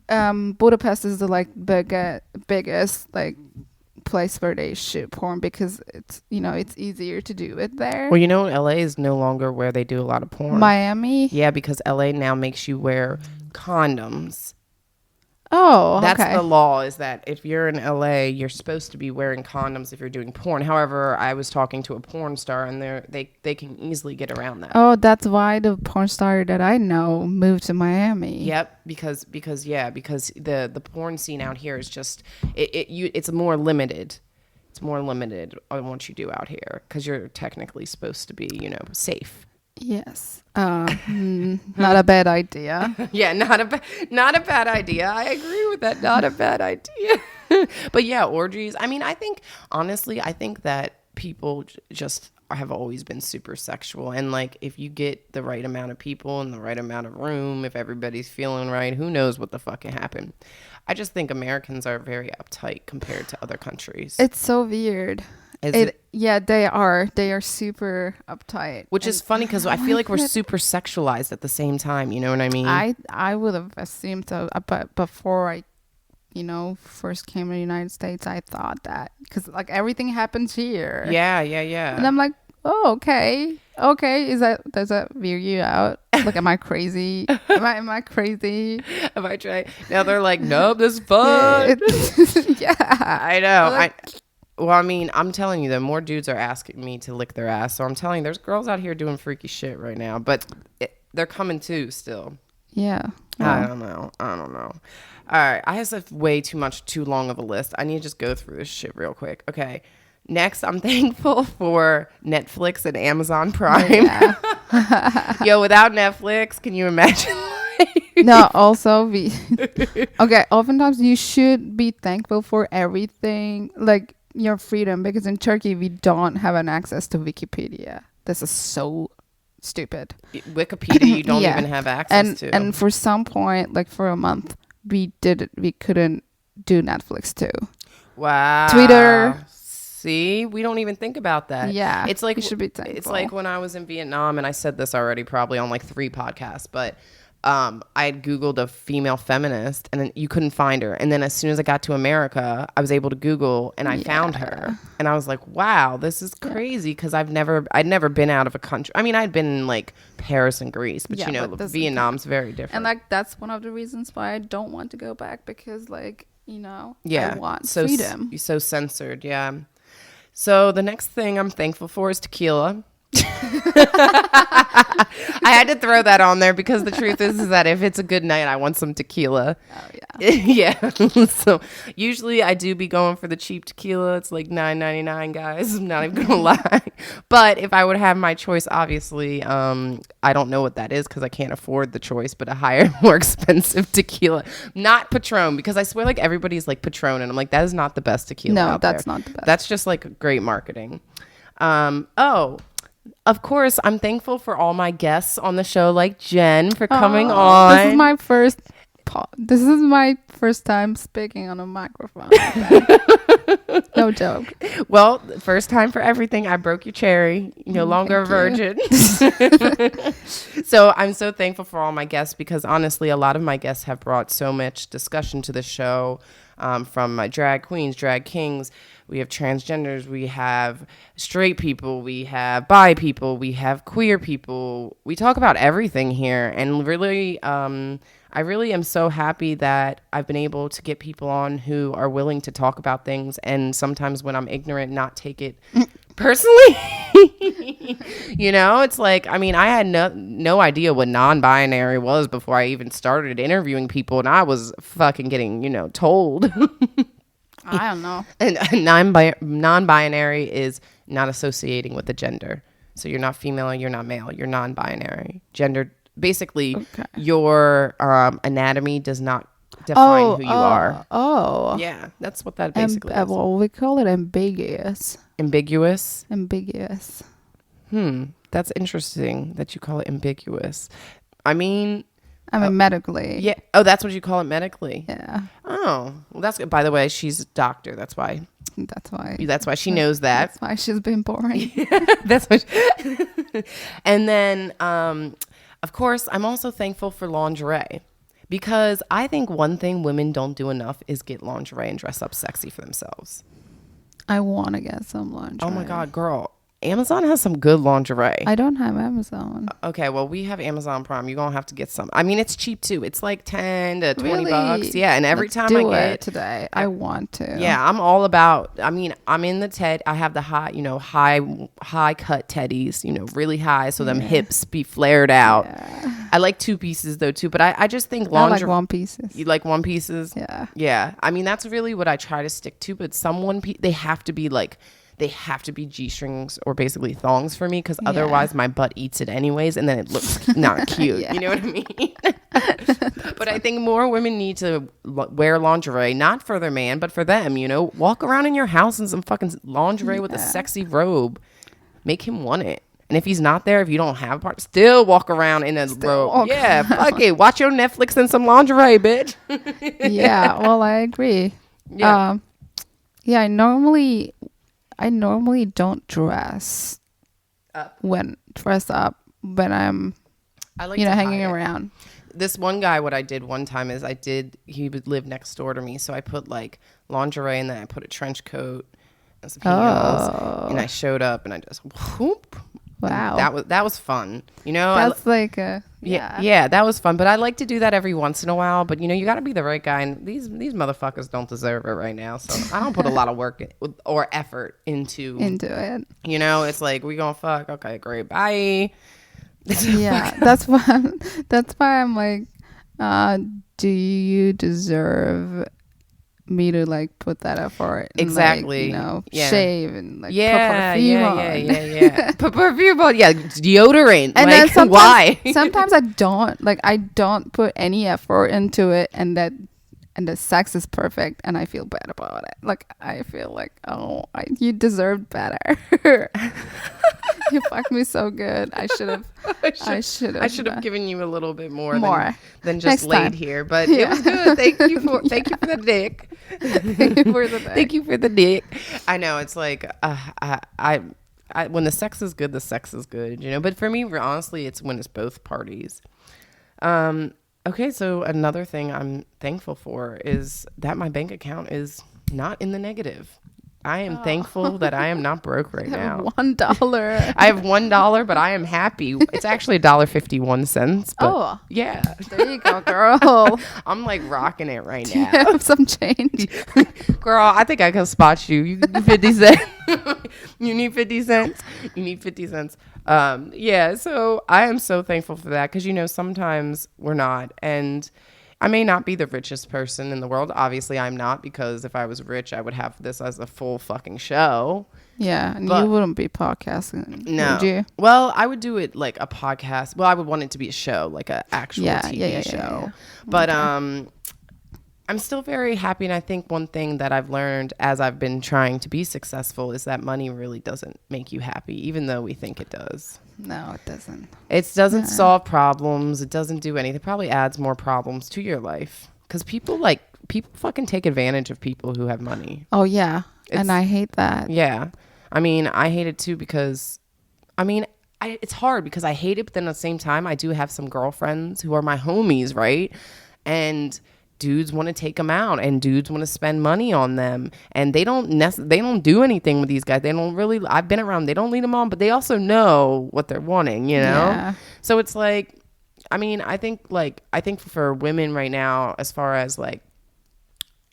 Budapest is the like biggest like place where they shoot porn because it's it's easier to do it there. Well, LA is no longer where they do a lot of porn. Miami? Yeah, because LA now makes you wear condoms. Oh, that's okay. the law, is that if you're in LA, you're supposed to be wearing condoms if you're doing porn. However, I was talking to a porn star, and they can easily get around that. Oh, that's why the porn star that I know moved to Miami. Yep, because the porn scene out here is just it's more limited. It's more limited on what you do out here because you're technically supposed to be safe. Yes. Not a bad idea. Yeah, not a bad idea. I agree with that. Not a bad idea. But yeah, orgies. I mean, I think that people just have always been super sexual, and like if you get the right amount of people in the right amount of room, if everybody's feeling right, who knows what the fuck can happen. I just think Americans are very uptight compared to other countries. It's so weird. Yeah, they are super uptight, which is funny because I feel like we're super sexualized at the same time. You know what I mean? I would have assumed so, but before I first came to the United States, I thought that because like everything happens here. Yeah. And I'm like, oh, okay. Does that weird you out? Like, am I crazy? Am I crazy? Am I trying? Now they're like, nope, this is fun. Yeah, I know. Well, I mean, I'm telling you, the more dudes are asking me to lick their ass. So I'm telling you, there's girls out here doing freaky shit right now, but they're coming too still. Yeah. I don't know. All right. I have way too long of a list. I need to just go through this shit real quick. Okay. Next, I'm thankful for Netflix and Amazon Prime. Yeah. Yo, without Netflix, can you imagine? No, also okay, oftentimes you should be thankful for everything, like your freedom, because in Turkey we don't have an access to Wikipedia. This is so stupid. Wikipedia you don't even have access to. And for some point, like for a month, we couldn't do Netflix too. Wow. Twitter. See, we don't even think about that. Yeah, it's like you should be thankful. It's like when I was in Vietnam, and I said this already probably on like 3 podcasts, but I had Googled a female feminist, and then you couldn't find her. And then as soon as I got to America, I was able to Google, and I found her. And I was like, wow, this is crazy, because I'd never been out of a country. I mean, I'd been in like Paris and Greece, but Vietnam's very different. And like that's one of the reasons why I don't want to go back, because like I want so freedom. You're so censored, yeah. So the next thing I'm thankful for is tequila. I had to throw that on there because the truth is that if it's a good night, I want some tequila. Oh yeah. Yeah. So usually I do be going for the cheap tequila. It's like $9.99, guys. I'm not even gonna lie. But if I would have my choice, obviously, I don't know what that is because I can't afford the choice, but a higher, more expensive tequila. Not Patron, because I swear like everybody's like Patron, and I'm like, that is not the best tequila. No, that's not the best. That's just like great marketing. Of course, I'm thankful for all my guests on the show, like Jen, for coming on. This is my first time speaking on a microphone. No joke. Well, first time for everything. I broke your cherry. No longer a virgin. So I'm so thankful for all my guests, because honestly, a lot of my guests have brought so much discussion to the show, from my drag queens, drag kings, we have transgenders, we have straight people, we have bi people, we have queer people. We talk about everything here. And really, I really am so happy that I've been able to get people on who are willing to talk about things, and sometimes when I'm ignorant, not take it personally. You know, it's like, I mean, I had no idea what non-binary was before I even started interviewing people, and I was fucking getting, you know, told. I don't know. And non-binary is not associating with the gender. So you're not female, you're not male, you're non-binary. Gender, basically, your anatomy does not define who you are. Oh. Yeah, that's what that basically is. Well, we call it ambiguous. Ambiguous? Ambiguous. That's interesting that you call it ambiguous. I mean, medically. Yeah. Oh, that's what you call it medically? Yeah. Oh, well, that's good. By the way, she's a doctor. That's why. That's why she knows that. That's why she's been boring. That's what. And then, of course, I'm also thankful for lingerie, because I think one thing women don't do enough is get lingerie and dress up sexy for themselves. I want to get some lingerie. Oh my God, girl. Amazon has some good lingerie. I don't have Amazon. Okay, well, we have Amazon Prime. You're going to have to get some. I mean, it's cheap too. It's like 10 to 20 Really? bucks. Yeah, and every Let's time do I get it today. I want to. Yeah, I'm all about, I mean, I'm in the Ted. I have the high, you know, high cut teddies, you know, really high, so them hips be flared out. Yeah. I like 2 pieces though too, but I just think lingerie. I like 1 pieces. You like 1 pieces? Yeah. Yeah. I mean, that's really what I try to stick to, but they have to be like, they have to be G-strings or basically thongs for me, because otherwise my butt eats it anyways, and then it looks not cute. You know what I mean? But I think more women need to wear lingerie, not for their man, but for them, you know? Walk around in your house in some fucking lingerie with a sexy robe. Make him want it. And if he's not there, if you don't have a part, still walk around in a robe. Yeah, fuck it. Watch your Netflix and some lingerie, bitch. Yeah, well, I agree. Yeah. I normally don't dress up when I'm hanging around. This one guy, what I did one time is he would live next door to me, so I put like lingerie, and then I put a trench coat and some heels, and I showed up and I just whoop. Wow, that was fun. You know, that's yeah, that was fun. But I like to do that every once in a while. But you know, you got to be the right guy, and these motherfuckers don't deserve it right now. So I don't put a lot of work or effort into it. You know, it's like, we gonna fuck. Okay, great, bye. Yeah, that's why I'm like, do you deserve me to like put that effort and, exactly, like, shave and like put perfume on. Put perfume on, deodorant, and like, then why? Sometimes I don't put any effort into it, and the sex is perfect, and I feel bad about it. Like, I feel like, you deserved better. You fucked me so good. I should have given you a little bit more than just Next laid time. here, but it was good. Thank you for the dick. Thank you for the dick. I know, it's like, I when the sex is good, you know. But for me, honestly, it's when it's both parties. Okay, so another thing I'm thankful for is that my bank account is not in the negative. I am thankful that I am not broke right now. $1. I have $1, but I am happy. It's actually $1.51. But yeah, there you go, girl. I'm like rocking it right Do now. you have some change, girl. I think I can spot you. You need 50 cents. You need 50 cents. You need 50 cents. Yeah. So I am so thankful for that, because you know, sometimes we're not, and I may not be the richest person in the world. Obviously, I'm not, because if I was rich, I would have this as a full fucking show. Yeah, and you wouldn't be podcasting, would you? Well, I would do it like a podcast. Well, I would want it to be a show, like an actual TV show. Yeah. But I'm still very happy, and I think one thing that I've learned as I've been trying to be successful is that money really doesn't make you happy, even though we think it does. No, it doesn't. It doesn't solve problems. It doesn't do anything. It probably adds more problems to your life, because people fucking take advantage of people who have money. Oh, yeah. And I hate that. Yeah. I mean, I hate it too, because, I mean, it's hard because I hate it, but then at the same time, I do have some girlfriends who are my homies, right? And dudes want to take them out and dudes want to spend money on them, and they don't do anything with these guys. They don't really, I've been around, they don't lead them on, but they also know what they're wanting, you know? Yeah. So it's like, I mean, I think for women right now, as far as like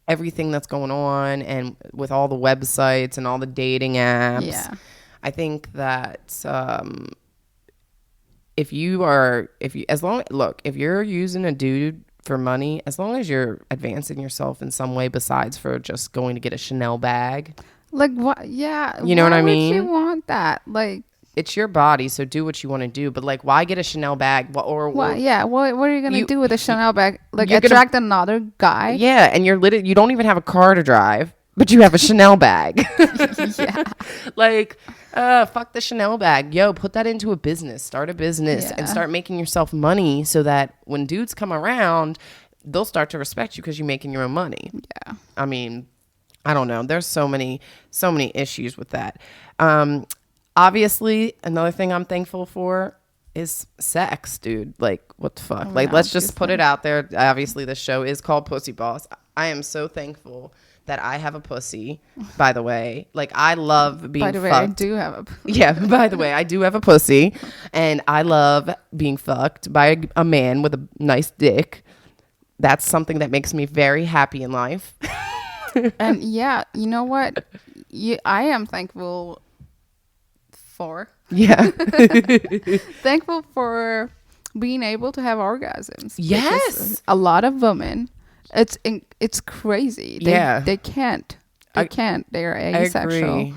everything that's going on and with all the websites and all the dating apps, I think that if you're using a dude for money, as long as you're advancing yourself in some way besides for just going to get a Chanel bag. Like what? Yeah. You know what I mean? Why would you want that? Like, it's your body, so do what you want to do. But like, why get a Chanel bag? What? Yeah. What are you gonna do with a Chanel bag? Like, attract another guy? Yeah, and you don't even have a car to drive, but you have a Chanel bag. Yeah. Like, fuck the Chanel bag. Yo, put that into a business. Start a business and start making yourself money so that when dudes come around, they'll start to respect you because you're making your own money. Yeah. I mean, I don't know. There's so many issues with that. Obviously, another thing I'm thankful for is sex, dude. Like, what the fuck? Like, let's just put it out there. Obviously, the show is called PooseBoss. I am so thankful that I have a pussy, by the way. Like, I love being fucked. By the way, I do have a pussy. Yeah, by the way, I do have a pussy. And I love being fucked by a man with a nice dick. That's something that makes me very happy in life. And yeah, you know what? I am thankful for. Yeah. Thankful for being able to have orgasms. Yes. A lot of women, it's crazy. They can't. They're asexual. I agree.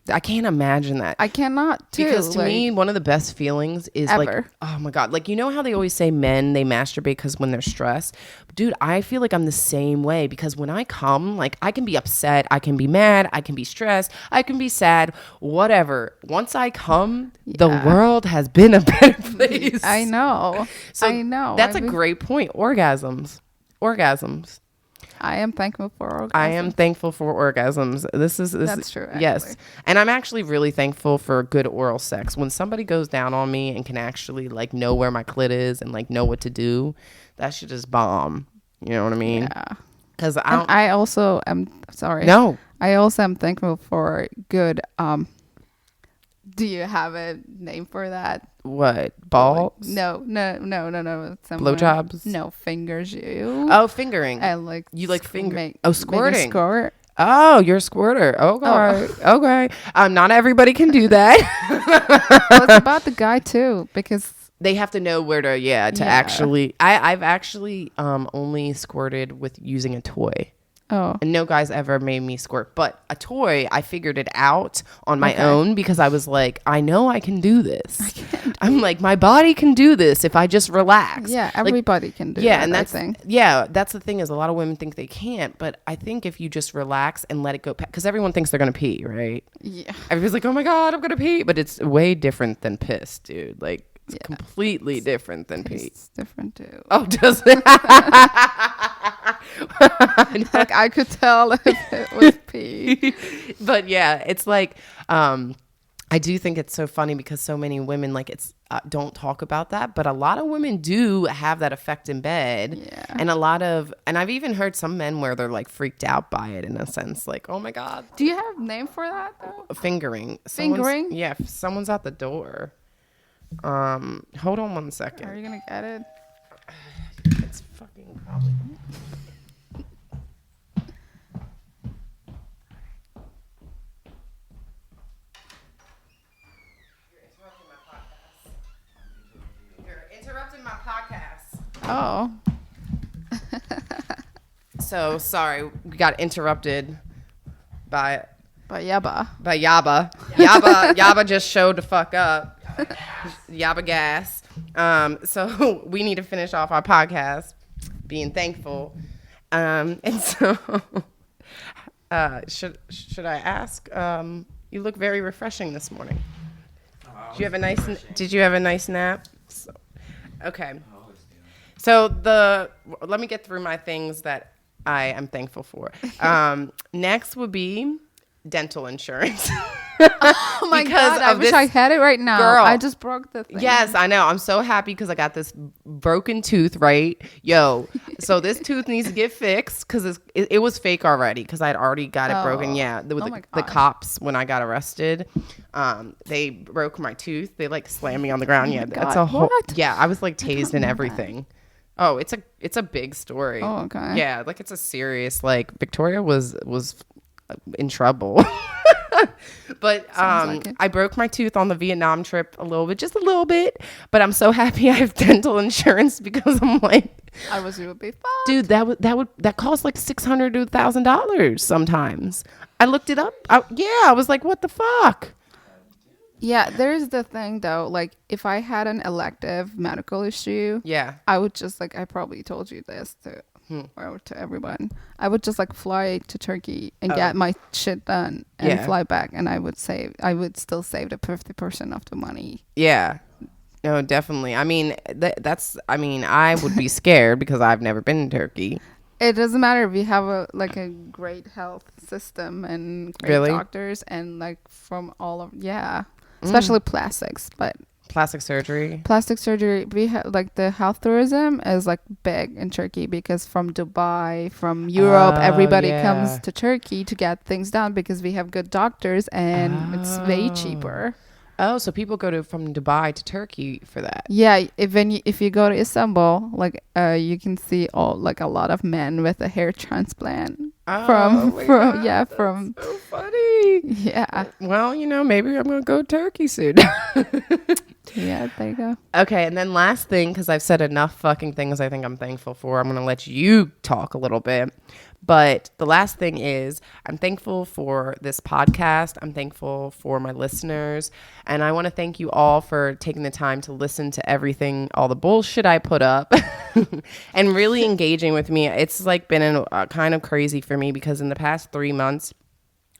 I can't imagine that. I cannot too. Because to me, one of the best feelings is ever. like, oh my God. Like, you know how they always say men, they masturbate because when they're stressed? Dude, I feel like I'm the same way because when I come, like, I can be upset, I can be mad, I can be stressed, I can be sad, whatever. Once I come, the world has been a better place. I know. So I know. That's a great point. Orgasms. I am thankful for orgasms. I am thankful for orgasms. That's true. Actually. Yes. And I'm actually really thankful for good oral sex. When somebody goes down on me and can actually like know where my clit is and like know what to do, that shit is bomb. You know what I mean? Yeah. Because I also am sorry. No. I also am thankful for good do you have a name for that? What? Balls? No. Blowjobs? No, fingers you. Oh, fingering. I like you like finger. Squirting. Squirt. Oh, you're a squirter. Okay. Okay. Not everybody can do that. Well, it's about the guy too, because they have to know where to actually. I've actually only squirted with using a toy. Oh. And no guy's ever made me squirt. But a toy, I figured it out on my own because I was like, I know I can do this. I'm like, my body can do this if I just relax. Yeah, everybody can do that. Yeah, and that's the thing is a lot of women think they can't. But I think if you just relax and let it go, because everyone thinks they're going to pee, right? Yeah. Everybody's like, oh my God, I'm going to pee. But it's way different than piss, dude. Like, it's completely different than pee. It's different too. Oh, does it? Like I could tell if it was pee. But yeah, it's like I do think it's so funny because so many women like don't talk about that, but a lot of women do have that effect in bed. Yeah. And I've even heard some men where they're like freaked out by it in a sense, like, oh my God. Do you have a name for that though? Fingering. Fingering? Yeah, someone's at the door. Hold on one second. Are you gonna get it? It's fucking probably. You're interrupting my podcast. Oh. So sorry, we got interrupted by Yaba. Yaba just showed the fuck up. Yaba gas. So we need to finish off our podcast being thankful. And so should I ask? You look very refreshing this morning. Did you have a nice nap? Okay. So let me get through my things that I am thankful for. Next would be dental insurance. Oh my God, I wish I had it right now. Girl. I just broke the thing. Yes, I know. I'm so happy because I got this broken tooth, right? Yo, so this tooth needs to get fixed because it was fake already because I'd already got it broken. Yeah, the cops, when I got arrested, they broke my tooth. They like slammed me on the ground. Yeah, that's a whole. What? Yeah, I was like tased and everything. Oh, it's a big story. Oh, okay. Yeah, like it's a serious, like Victoria was in trouble. But like I broke my tooth on the Vietnam trip just a little bit, but I'm so happy I have dental insurance because I'm like, I was really fucked. dude, that costs like $600 to $1,000 sometimes. I looked it up. I was like, what the fuck? Yeah, there's the thing though, like if I had an elective medical issue, Yeah. I would just like, I probably told you this or to everyone, I would just like fly to Turkey and get my shit done and fly back, and I would still save the 50% of the money. Yeah. No, definitely. I mean, I would be scared because I've never been in Turkey. It doesn't matter if you have a great health system and great doctors and like from all of especially plastics, but Plastic surgery. We have like the health tourism is like big in Turkey because from Dubai, from Europe, everybody comes to Turkey to get things done because we have good doctors and it's way cheaper. Oh, so people go from Dubai to Turkey for that. Yeah, if you go to Istanbul, like you can see a lot of men with a hair transplant from so funny. Yeah. Well, maybe I'm gonna go to Turkey soon. Yeah, there you go. Okay, and then last thing, because I've said enough fucking things I think I'm thankful for, I'm going to let you talk a little bit. But the last thing is I'm thankful for this podcast. I'm thankful for my listeners. And I want to thank you all for taking the time to listen to everything, all the bullshit I put up and really engaging with me. It's like been kind of crazy for me because in the past 3 months,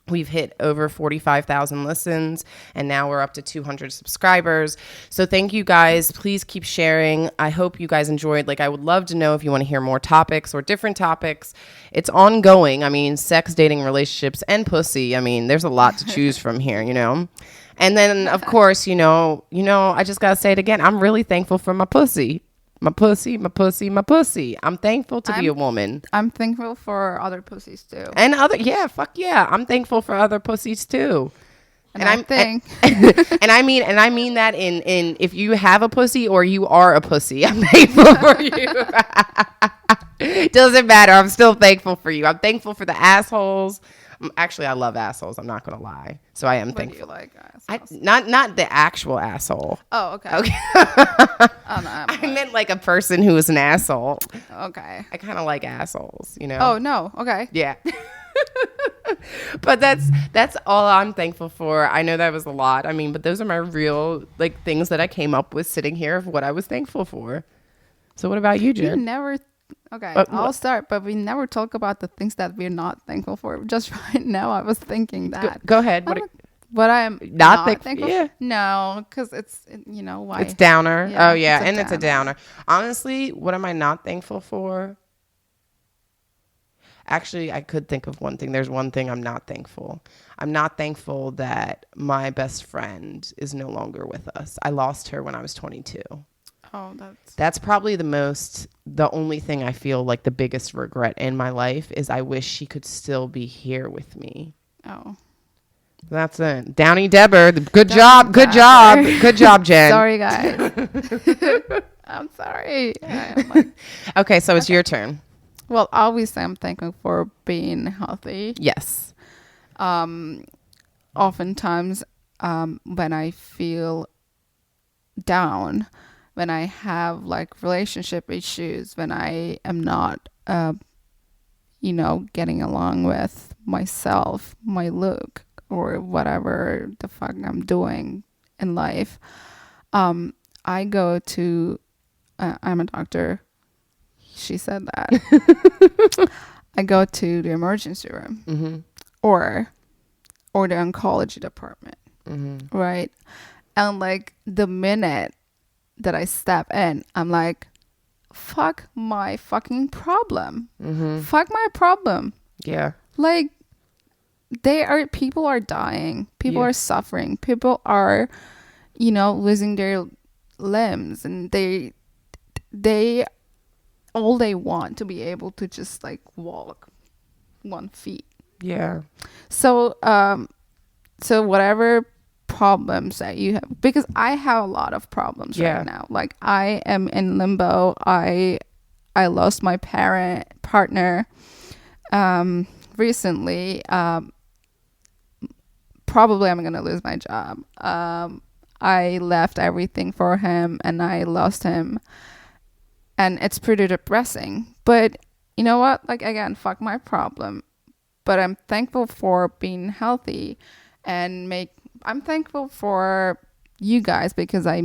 we've hit over 45,000 listens, and now we're up to 200 subscribers. So thank you guys. Please keep sharing. I hope you guys enjoyed. Like, I would love to know if you want to hear more topics or different topics. It's ongoing. I mean, sex, dating, relationships, and pussy. I mean, there's a lot to choose from here, And then, of course, I just got to say it again. I'm really thankful for my pussy. My pussy, my pussy, my pussy. I'm thankful to be a woman. I'm thankful for other pussies too. And fuck yeah. I'm thankful for other pussies too. And I mean that in if you have a pussy or you are a pussy, I'm thankful for you. Doesn't matter. I'm still thankful for you. I'm thankful for the assholes. Actually, I love assholes. I'm not gonna lie. So I am thankful. What do you like assholes? Not the actual asshole. Oh, okay. Okay. Oh, no, I meant like a person who is an asshole. Okay. I kind of like assholes, Oh no. Okay. Yeah. But that's all I'm thankful for. I know that was a lot. I mean, but those are my real things that I came up with sitting here of what I was thankful for. So what about you, Jen? Okay, I'll start, but we never talk about the things that we're not thankful for. Just right now, I was thinking that. Go ahead. What I am not thankful for? Yeah. No, because it's, why? It's downer. Yeah, oh, yeah, it's a downer. Honestly, what am I not thankful for? Actually, I could think of one thing. There's one thing I'm not thankful. I'm not thankful that my best friend is no longer with us. I lost her when I was 22. Oh, that's probably the only thing I feel like the biggest regret in my life is I wish she could still be here with me. Oh. That's it. Downy Debber. Good job, Jen. Sorry, guys. I'm sorry. Okay, so it's your turn. Well, obviously, I'm thankful for being healthy. Yes. Oftentimes, when I feel down, when I have relationship issues, when I am not, getting along with myself, my look, or whatever the fuck I'm doing in life, I go to, I'm a doctor. She said that. I go to the emergency room mm-hmm. or the oncology department, mm-hmm. right? And the minute that I step in, I'm like, fuck my fucking problem. Mm-hmm. Fuck my problem. Yeah. people are dying, people are suffering, people are, you know, losing their limbs, and they all they want to be able to just like walk 1 feet. Yeah. So so whatever problems that you have, because I have a lot of problems right now. Like I am in limbo. I lost my partner recently. Probably I'm gonna lose my job. I left everything for him and I lost him, and it's pretty depressing. But you know what? Like, again, fuck my problem. But I'm thankful for being healthy, and I'm thankful for you guys, because I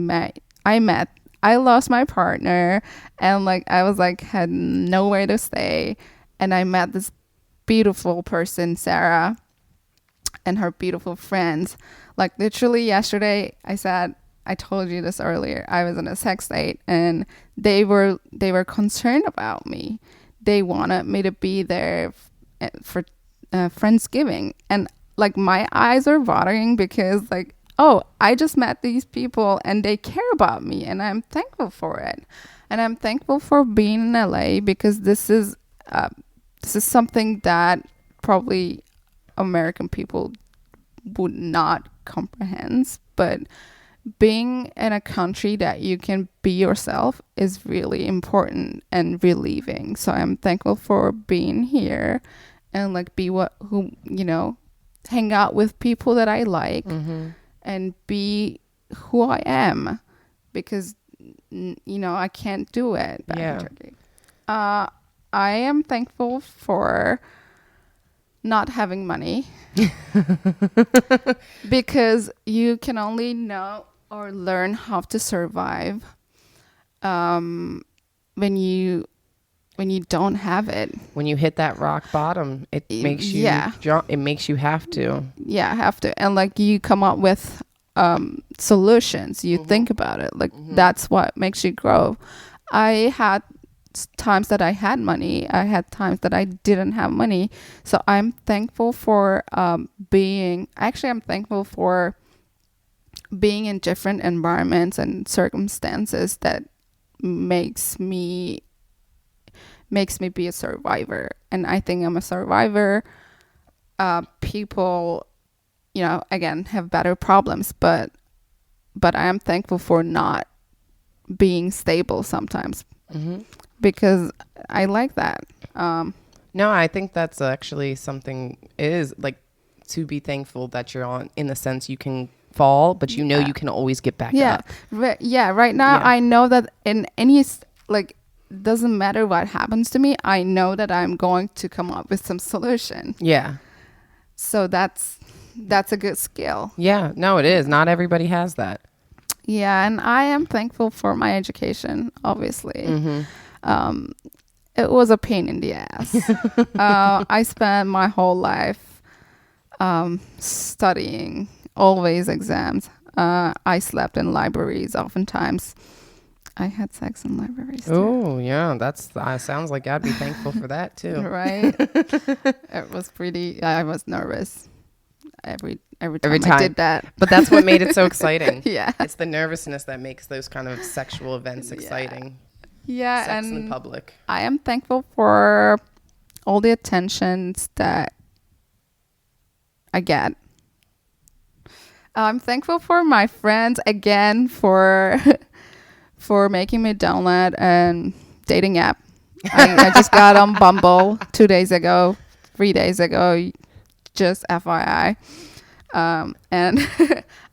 lost my partner, and like I was like had nowhere to stay, and I met this beautiful person, Sarah, and her beautiful friends. Like literally yesterday, I told you this earlier, I was on a sex date, and they were concerned about me. They wanted me to be there for Friendsgiving, and like my eyes are watering, because like, oh, I just met these people and they care about me, and I'm thankful for it. And I'm thankful for being in LA, because this is something that probably American people would not comprehend. But being in a country that you can be yourself is really important and relieving. So I'm thankful for being here, and like hang out with people that I like, and be who I am, because I can't do it back in Turkey. I am thankful for not having money, because you can only know or learn how to survive when you don't have it. When you hit that rock bottom, it makes you it makes you have to. Yeah, have to. And like you come up with solutions. You think about it. Like that's what makes you grow. I had times that I had money. I had times that I didn't have money. So I'm thankful for I'm thankful for being in different environments and circumstances that makes me be a survivor. And I think I'm a survivor. People, again, have better problems, but I am thankful for not being stable sometimes, because I like that. No, I think that's actually something, is like to be thankful that you're on, in the sense you can fall, but you can always get back up. Right now, I know that in any, like, doesn't matter what happens to me, I know that I'm going to come up with some solution. Yeah. So that's a good skill. Yeah, no, it is. Not everybody has that. Yeah, and I am thankful for my education, obviously. It was a pain in the ass. I spent my whole life studying, always exams. I slept in libraries oftentimes. I had sex in libraries too. Oh, yeah. That sounds like I'd be thankful for that too. Right? It was I was nervous every time I did that. But that's what made it so exciting. Yeah. It's the nervousness that makes those kind of sexual events exciting. Yeah. Sex and in public. I am thankful for all the attentions that I get. I'm thankful for my friends, again, for making me download a dating app. I just got on Bumble 3 days ago, just FYI. And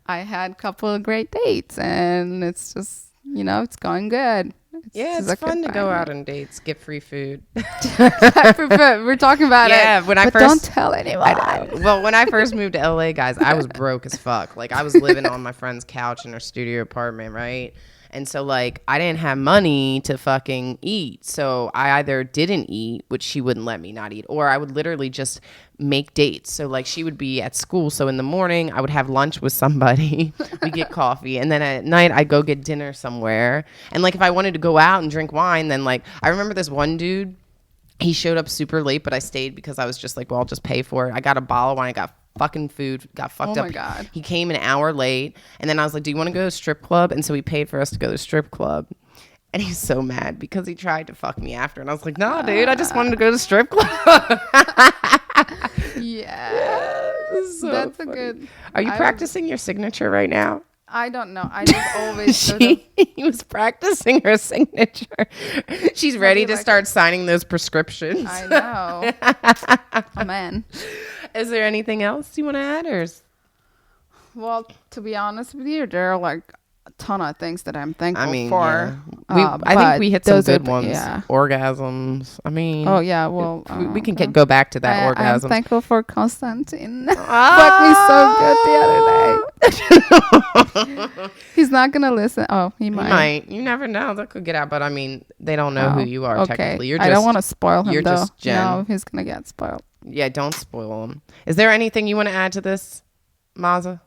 I had a couple of great dates, and it's just, it's going good. It's fun to go out on dates, get free food. We're talking about it. Yeah, but don't tell anyone. Well, when I first moved to LA, guys, I was broke as fuck. Like, I was living on my friend's couch in her studio apartment, right? And so, like, I didn't have money to fucking eat. So I either didn't eat, which she wouldn't let me not eat, or I would literally just make dates. So, like, she would be at school. So in the morning, I would have lunch with somebody. We'd get coffee. And then at night, I'd go get dinner somewhere. And, like, if I wanted to go out and drink wine, then, like, I remember this one dude. He showed up super late, but I stayed because I was just like, well, I'll just pay for it. I got a bottle of wine. I got fucking food, got fucked up. Oh my God. He came an hour late, and then I was like, do you want to go to a strip club? And so he paid for us to go to the strip club. And he's so mad because he tried to fuck me after. And I was like, nah, dude, I just wanted to go to the strip club. Yeah. So That's funny. a good. Are you I practicing your signature right now? I don't know. I just always sort of. She was practicing her signature. She's ready to like start signing those prescriptions. I know. Oh, man. Is there anything else you want to add? Well, to be honest with you, there are like a ton of things that I'm thankful for. Yeah. I think we hit some those are good ones. Yeah. Orgasms. I mean. Oh yeah. Well, we can go back to that orgasm. I'm thankful for Constantine. Fucked me so good the other day. He's not gonna listen. Oh, he might. You never know. That could get out. But I mean, they don't know who you are. Okay. Technically, you're I don't want to spoil him. You're though. just Jen. No, he's gonna get spoiled. Yeah, don't spoil him. Is there anything you want to add to this, Maza?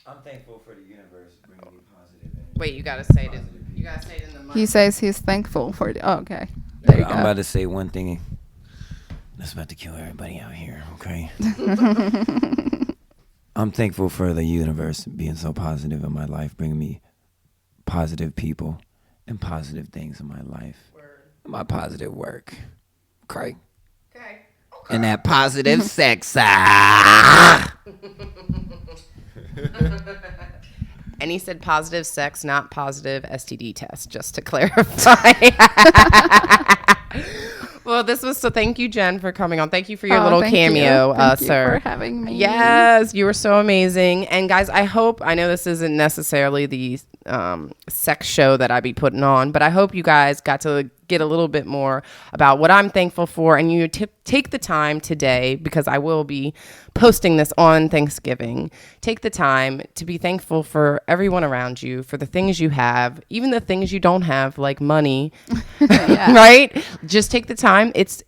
I'm thankful for the universe bringing me positive energy. Wait, you gotta say it. You gotta say it in the mic. He says he's thankful for the. Oh, okay. There you I'm go. about to say one thing that's about to kill everybody out here, okay? I'm thankful for the universe being so positive in my life, bringing me positive people and positive things in my life. My positive work. Okay. And that positive sex. And he said positive sex, not positive STD test, just to clarify. Well, this was so. Thank you, Jen, for coming on. Thank you for your little cameo, Thank sir. you for having me. Yes, you were so amazing. And guys, I know this isn't necessarily the sex show that I'd be putting on, but I hope you guys got to get a little bit more about what I'm thankful for, and you take the time today, because I will be posting this on Thanksgiving. Take the time to be thankful for everyone around you, for the things you have, even the things you don't have, like money. Right? Just take the time. It's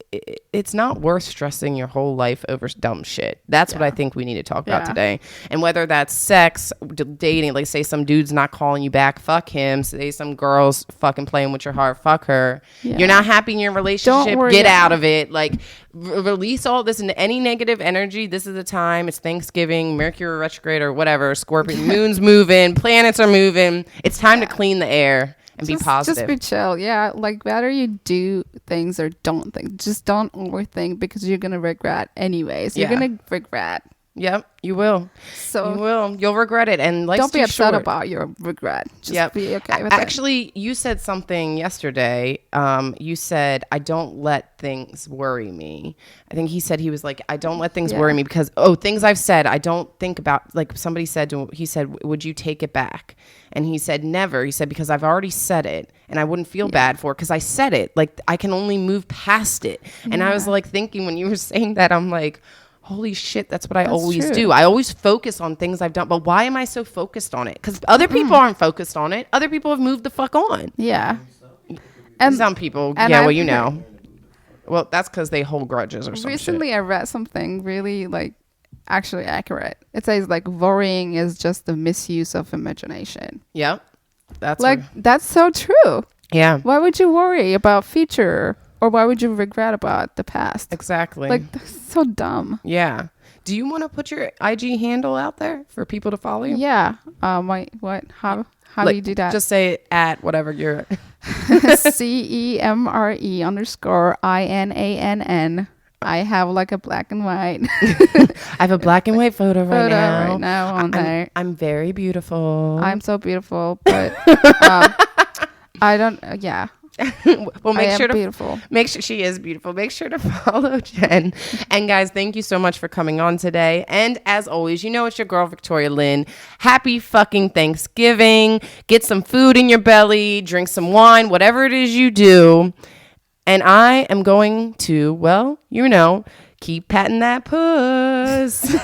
not worth stressing your whole life over dumb shit. That's what I think we need to talk about today. And whether that's sex, dating, like say some dude's not calling you back, fuck him. Say some girl's fucking playing with your heart, fuck her. You're not happy in your relationship, get out of it. Like release all this into any negative energy. This is the time. It's Thanksgiving, Mercury retrograde or whatever, Scorpion, moon's moving, planets are moving. It's time to clean the air and be positive. Just be chill. Yeah, like whether you do things or don't think, just don't overthink, because you're gonna regret anyways. You're gonna regret. Yep, you will. So you will. You'll regret it, and life's don't be too upset short. about your regret. Just be okay with Actually, you said something yesterday. You said, I don't let things worry me. I think he said, he was like, I don't let things worry me because, things I've said, I don't think about. Like somebody said, he said, would you take it back? And he said, never. He said, because I've already said it and I wouldn't feel bad for it because I said it. Like I can only move past it. And I was like thinking when you were saying that, I'm like, holy shit, that's what I always do. I always focus on things I've done. But why am I so focused on it? Because other people aren't focused on it. Other people have moved the fuck on. Yeah. And some people, you know. Well, that's because they hold grudges or something. Recently, I read something really actually accurate. It says worrying is just the misuse of imagination. Yep. That's that's so true. Yeah. Why would you worry about future? Or why would you regret about the past? Exactly. That's so dumb. Yeah. Do you want to put your IG handle out there for people to follow you? Yeah. What? How do you do that? Just say it at whatever you're. CEMRE_INANN. I have a black and white. I have a black and white photo right now on there. I'm very beautiful. I'm so beautiful, but I don't. Yeah. Well, make sure she is beautiful. Make sure to follow Jen. And guys, thank you so much for coming on today. And as always, it's your girl Victoria Lynn. Happy fucking Thanksgiving. Get some food in your belly, drink some wine, whatever it is you do. And I am going to, keep patting that puss.